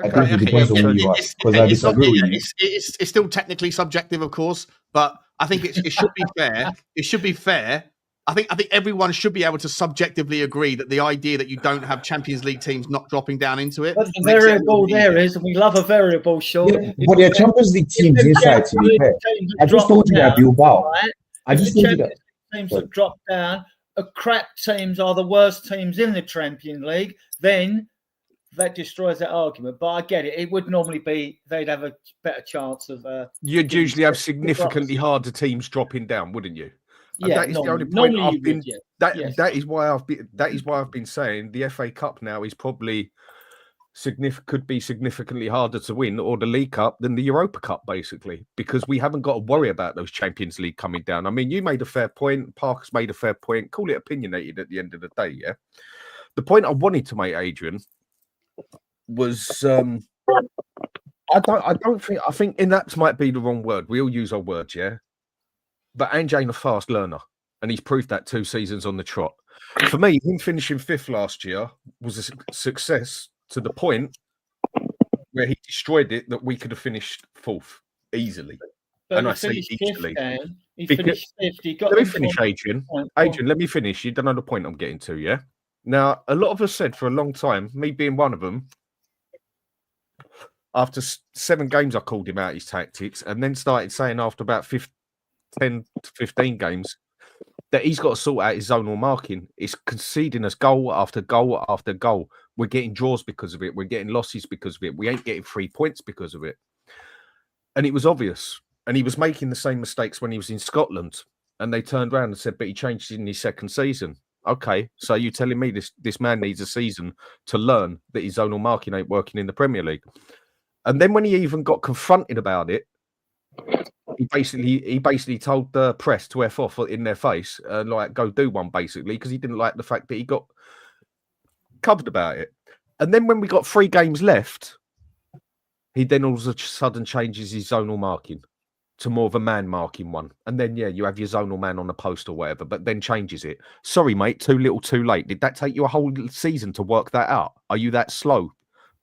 it depends on who you are. Because I disagree with you. It's still technically subjective, of course, but I think it should be fair. It should be fair. I think everyone should be able to subjectively agree that the idea that you don't have Champions League teams not dropping down into it. But the variable there is, and we love a variable, Sean. Yeah, but there are Champions League teams inside, to be fair. I just told you that Bilbao. I just told you that. Teams that drop down, crap teams are the worst teams in the Champions League, then that destroys that argument. But I get it. It would normally be they'd have a better chance of. You'd usually have significantly harder teams dropping down, wouldn't you? Yeah, that is the only point I've been. That is why I've been saying the FA Cup now is probably could be significantly harder to win, or the League Cup than the Europa Cup, basically, because we haven't got to worry about those Champions League coming down. I mean, you made a fair point. Parker's made a fair point. Call it opinionated at the end of the day, yeah? The point I wanted to make, Adrian, was I think inept might be the wrong word. We all use our words, yeah? But Ange ain't a fast learner, and he's proved that 2 seasons on the trot. For me, him finishing 5th last year was a success to the point where he destroyed it that we could have finished 4th easily. But and I say easily. He finished 5th. He got let me finish, Adrian. Adrian, let me finish. You don't know the point I'm getting to, yeah? Now, a lot of us said for a long time, me being one of them, after 7 games, I called him out his tactics, and then started saying after about 10 to 15 games that he's got to sort out his zonal marking. It's conceding us goal after goal after goal. We're getting draws because of it. We're getting losses because of it. We ain't getting 3 points because of it. And it was obvious. And he was making the same mistakes when he was in Scotland. And they turned around and said, but he changed in his 2nd season. Okay, so you're telling me this man needs a season to learn that his zonal marking ain't working in the Premier League. And then when he even got confronted about it, he basically told the press to F off in their face and like go do one, basically, because he didn't like the fact that he got covered about it. And then when we got 3 games left, he then all of a sudden changes his zonal marking to more of a man marking one. And then, yeah, you have your zonal man on the post or whatever, but then changes it. Sorry, mate, too little, too late. Did that take you a whole season to work that out? Are you that slow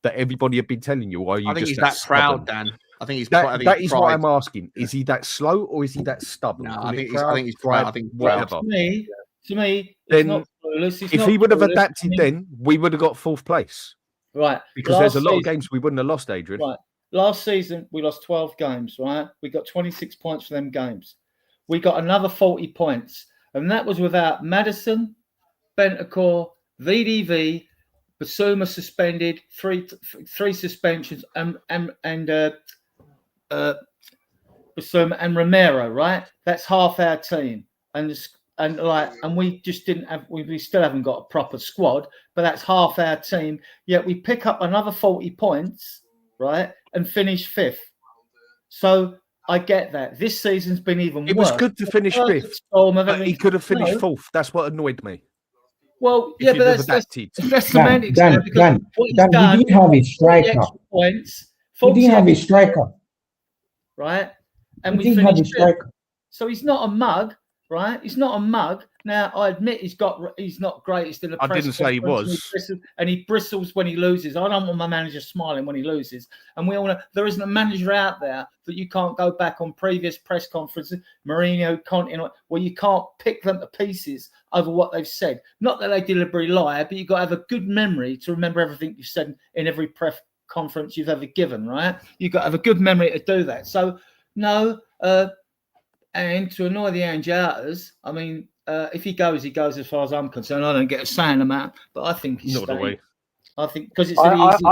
that everybody had been telling you? Or are you I think just he's that proud, stubborn? Dan. I think he's that is what I'm asking. Is he that slow or is he that stubborn? No, I think he's proud. I think whatever. To me, then it's not clueless. If he would have adapted, then we would have got 4th place. Right. Because there's a lot of games we wouldn't have lost, Adrian. Right. Last season, we lost 12 games, right? We got 26 points for them games. We got another 40 points. And that was without Maddison, Bentancur, VDV, Bissouma suspended, three suspensions, and Bissouma and Romero, right? That's half our team. And we just didn't have, we still haven't got a proper squad, but that's half our team. Yet we pick up another 40 points, right? And finish 5th. So I get that. This season's been even worse. It was good to finish 5th. But he could have finished 4th. That's what annoyed me. Well, yeah, but that's semantics. Dan, we didn't have a striker. Points. We didn't have a striker. Right? And we didn't have a striker. So he's not a mug, right? He's not a mug. Now, I admit he's not greatest in the press. I didn't say he was. And he bristles when he loses. I don't want my manager smiling when he loses. And we all know there isn't a manager out there that you can't go back on previous press conferences, Mourinho, Conte, where you can't pick them to pieces over what they've said. Not that they deliberately lie, but you've got to have a good memory to remember everything you've said in every press conference you've ever given, right? You've got to have a good memory to do that. So, no, and to annoy the Ange outers, I mean, if he goes as far as I'm concerned. I don't get a say in amount, but I think he's staying. I think because it's an easy.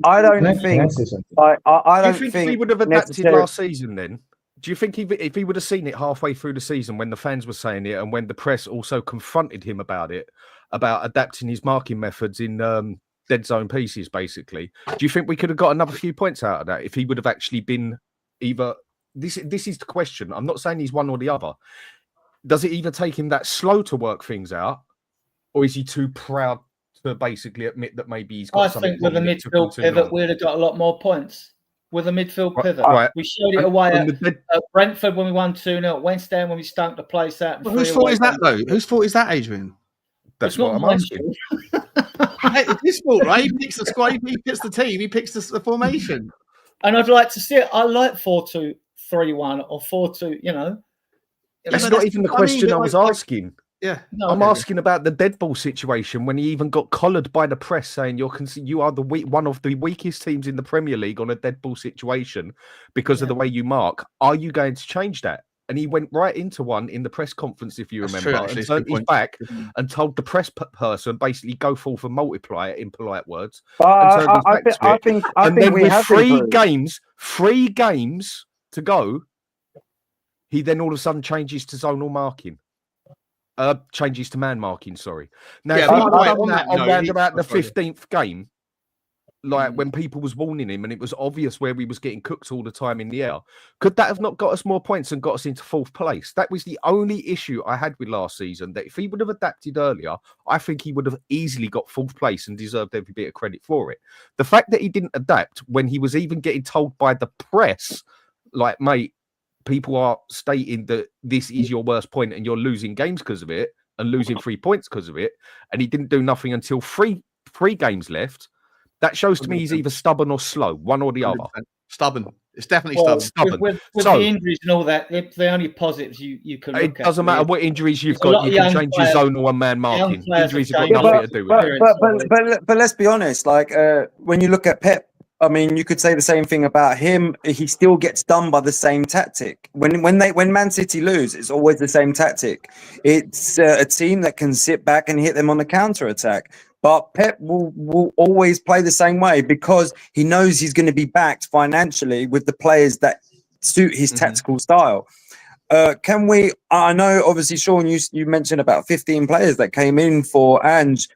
I don't think if he would have adapted last season, then do you think if he would have seen it halfway through the season when the fans were saying it and when the press also confronted him about it, about adapting his marking methods in dead zone pieces, basically, do you think we could have got another few points out of that if he would have actually been either? This is the question. I'm not saying he's one or the other. Does it either take him that slow to work things out, or is he too proud to basically admit that maybe he's got something? I think with a midfield pivot, we'd have got a lot more points. With a midfield pivot, right. We showed it away at Brentford when we won 2-0, at West Ham when we stunk the place out. Well, whose fault is that, though? Whose fault is that, Adrian? That's what I'm asking. It's his fault, right? He picks the squad, he picks the team, he picks the formation. And I'd like to see it. I like 4-2-3-1 or 4-2, you know. That's not even the question I was asking. Yeah, I'm asking about the dead ball situation when he even got collared by the press saying you are one of the weakest teams in the Premier League on a dead ball situation because of the way you mark. Are you going to change that? And he went right into one in the press conference, if you remember, and turned his back and told the press person basically go forth and multiply it in polite words. I think we have 3 games to go. He then all of a sudden changes to zonal marking. Changes to man marking, sorry. Now, if he done that around about the 15th game like when people was warning him and it was obvious where he was getting cooked all the time in the air. Could that have not got us more points and got us into 4th place? That was the only issue I had with last season, that if he would have adapted earlier, I think he would have easily got 4th place and deserved every bit of credit for it. The fact that he didn't adapt when he was even getting told by the press, like, mate, people are stating that this is your worst point and you're losing games because of it and losing 3 points because of it, and he didn't do nothing until three games left. That shows to me he's either stubborn or slow, one or the other. Stubborn. It's definitely stubborn. With the injuries and all that, they're the only positives you can look at. It doesn't matter what injuries you've got. You can change your zone or one-man marking. Injuries have got nothing to do with it. But let's be honest. Like when you look at Pep, I mean, you could say the same thing about him. He still gets done by the same tactic. When Man City lose, it's always the same tactic. It's a team that can sit back and hit them on the counter attack. But Pep will always play the same way because he knows he's going to be backed financially with the players that suit his tactical style. Can we? I know, obviously, Sean, you mentioned about 15 players that came in for Ange.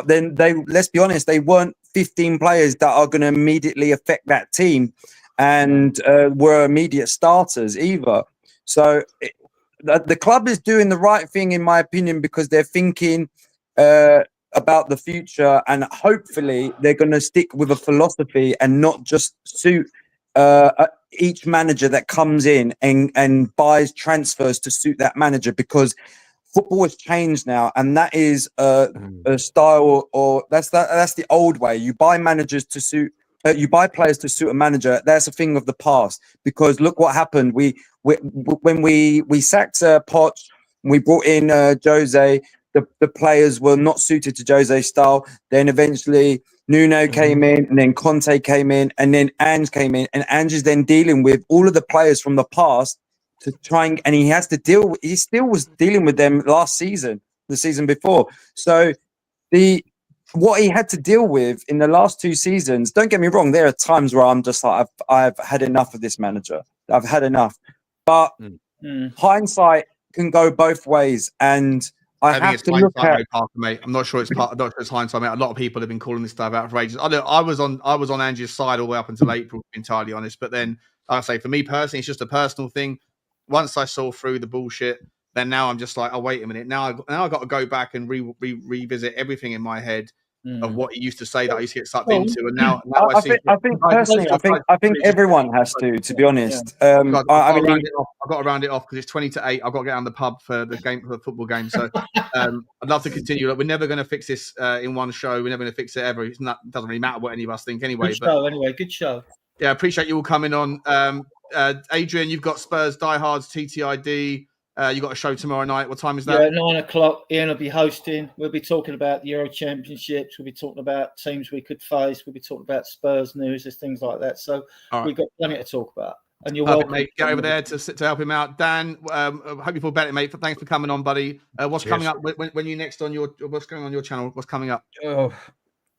Then let's be honest, they weren't 15 players that are going to immediately affect that team and were immediate starters either. So the club is doing the right thing, in my opinion, because they're thinking about the future, and hopefully they're going to stick with a philosophy and not just suit each manager that comes in and buys transfers to suit that manager, because football has changed now, and that is a style, or that's the old way. You buy managers to suit, you buy players to suit a manager. That's a thing of the past, because look what happened. When we sacked Poch, we brought in Jose. The players were not suited to Jose's style. Then eventually Nuno came in, and then Conte came in, and then Ange came in, and Ange is then dealing with all of the players from the past to try and he has to deal. He still was dealing with them last season, the season before. So what he had to deal with in the last 2 seasons. Don't get me wrong. There are times where I'm just like, I've had enough of this manager. I've had enough. But hindsight can go both ways, and I have to look at. Mate. I'm not sure it's hindsight, mate. A lot of people have been calling this stuff out for ages. I was on Ange's side all the way up until April, to be entirely honest. But then, like I say, for me personally, it's just a personal thing. Once I saw through the bullshit, then now I'm just like, oh, wait a minute. Now I got to go back and revisit everything in my head of what he used to say that I used to get sucked into. And now I think everyone has to be honest. I've got to round it off because it's 20 to 8. I've got to get down the pub for the football game. So I'd love to continue. Like, we're never going to fix this in one show. We're never going to fix it ever. It doesn't really matter what any of us think anyway. Good show. Yeah, I appreciate you all coming on. Adrian, you've got Spurs Diehards TTID. You got a show tomorrow night. What time is that? Yeah, 9 o'clock. Ian will be hosting. We'll be talking about the Euro Championships. We'll be talking about teams we could face. We'll be talking about Spurs news, there's things like that. So we've got plenty to talk about. And you're welcome, mate. Get over there to help him out. Dan, I hope you feel better, mate. Thanks for coming on, buddy. What's coming up when you next on what's going on your channel? What's coming up? Oh,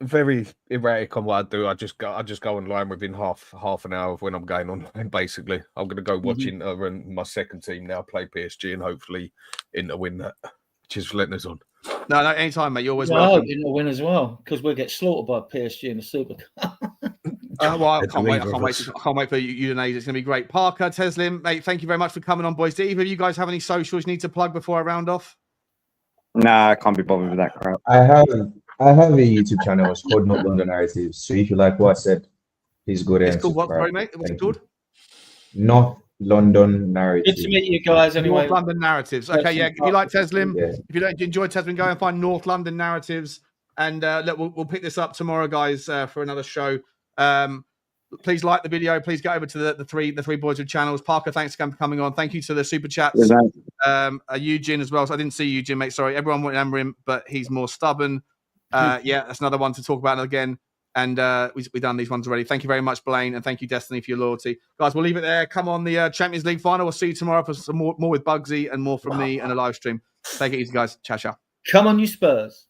very erratic on what I do. I just go online within half an hour of when I'm going online. Basically, I'm going to go watch Inter and my second team now play PSG, and hopefully Inter win that, which is relentless on. No, anytime, mate. You're always welcome. Inter win as well, because we'll get slaughtered by PSG in the Super Cup. Well, I can't wait for Udogie. It's going to be great. Parker, Teslim, mate, thank you very much for coming on, boys. Do either of you guys have any socials you need to plug before I round off? Nah, I can't be bothered with that crap. I have a YouTube channel. It's called North London Narratives. So if you like what I said, please go there. It's called what, sorry, mate? What's it called? North London Narratives. Good to meet you guys anyway. North London Narratives. Okay, yeah. If you like Teslim, if you don't enjoy Teslim, go and find North London Narratives. And look, we'll pick this up tomorrow, guys, for another show. Please like the video. Please go over to the three boys with channels. Parker, thanks for coming on. Thank you to the super chats. Eugene as well. So I didn't see Eugene, mate. Sorry. Everyone wanted Amrim, but he's more stubborn. Yeah, that's another one to talk about again. And we've done these ones already. Thank you very much, Blaine, and thank you, Destiny, for your loyalty. Guys, we'll leave it there. Come on the Champions League final. We'll see you tomorrow for some more with Bugsy and more from me and a live stream. Take it easy, guys. Ciao, ciao. Come on, you Spurs.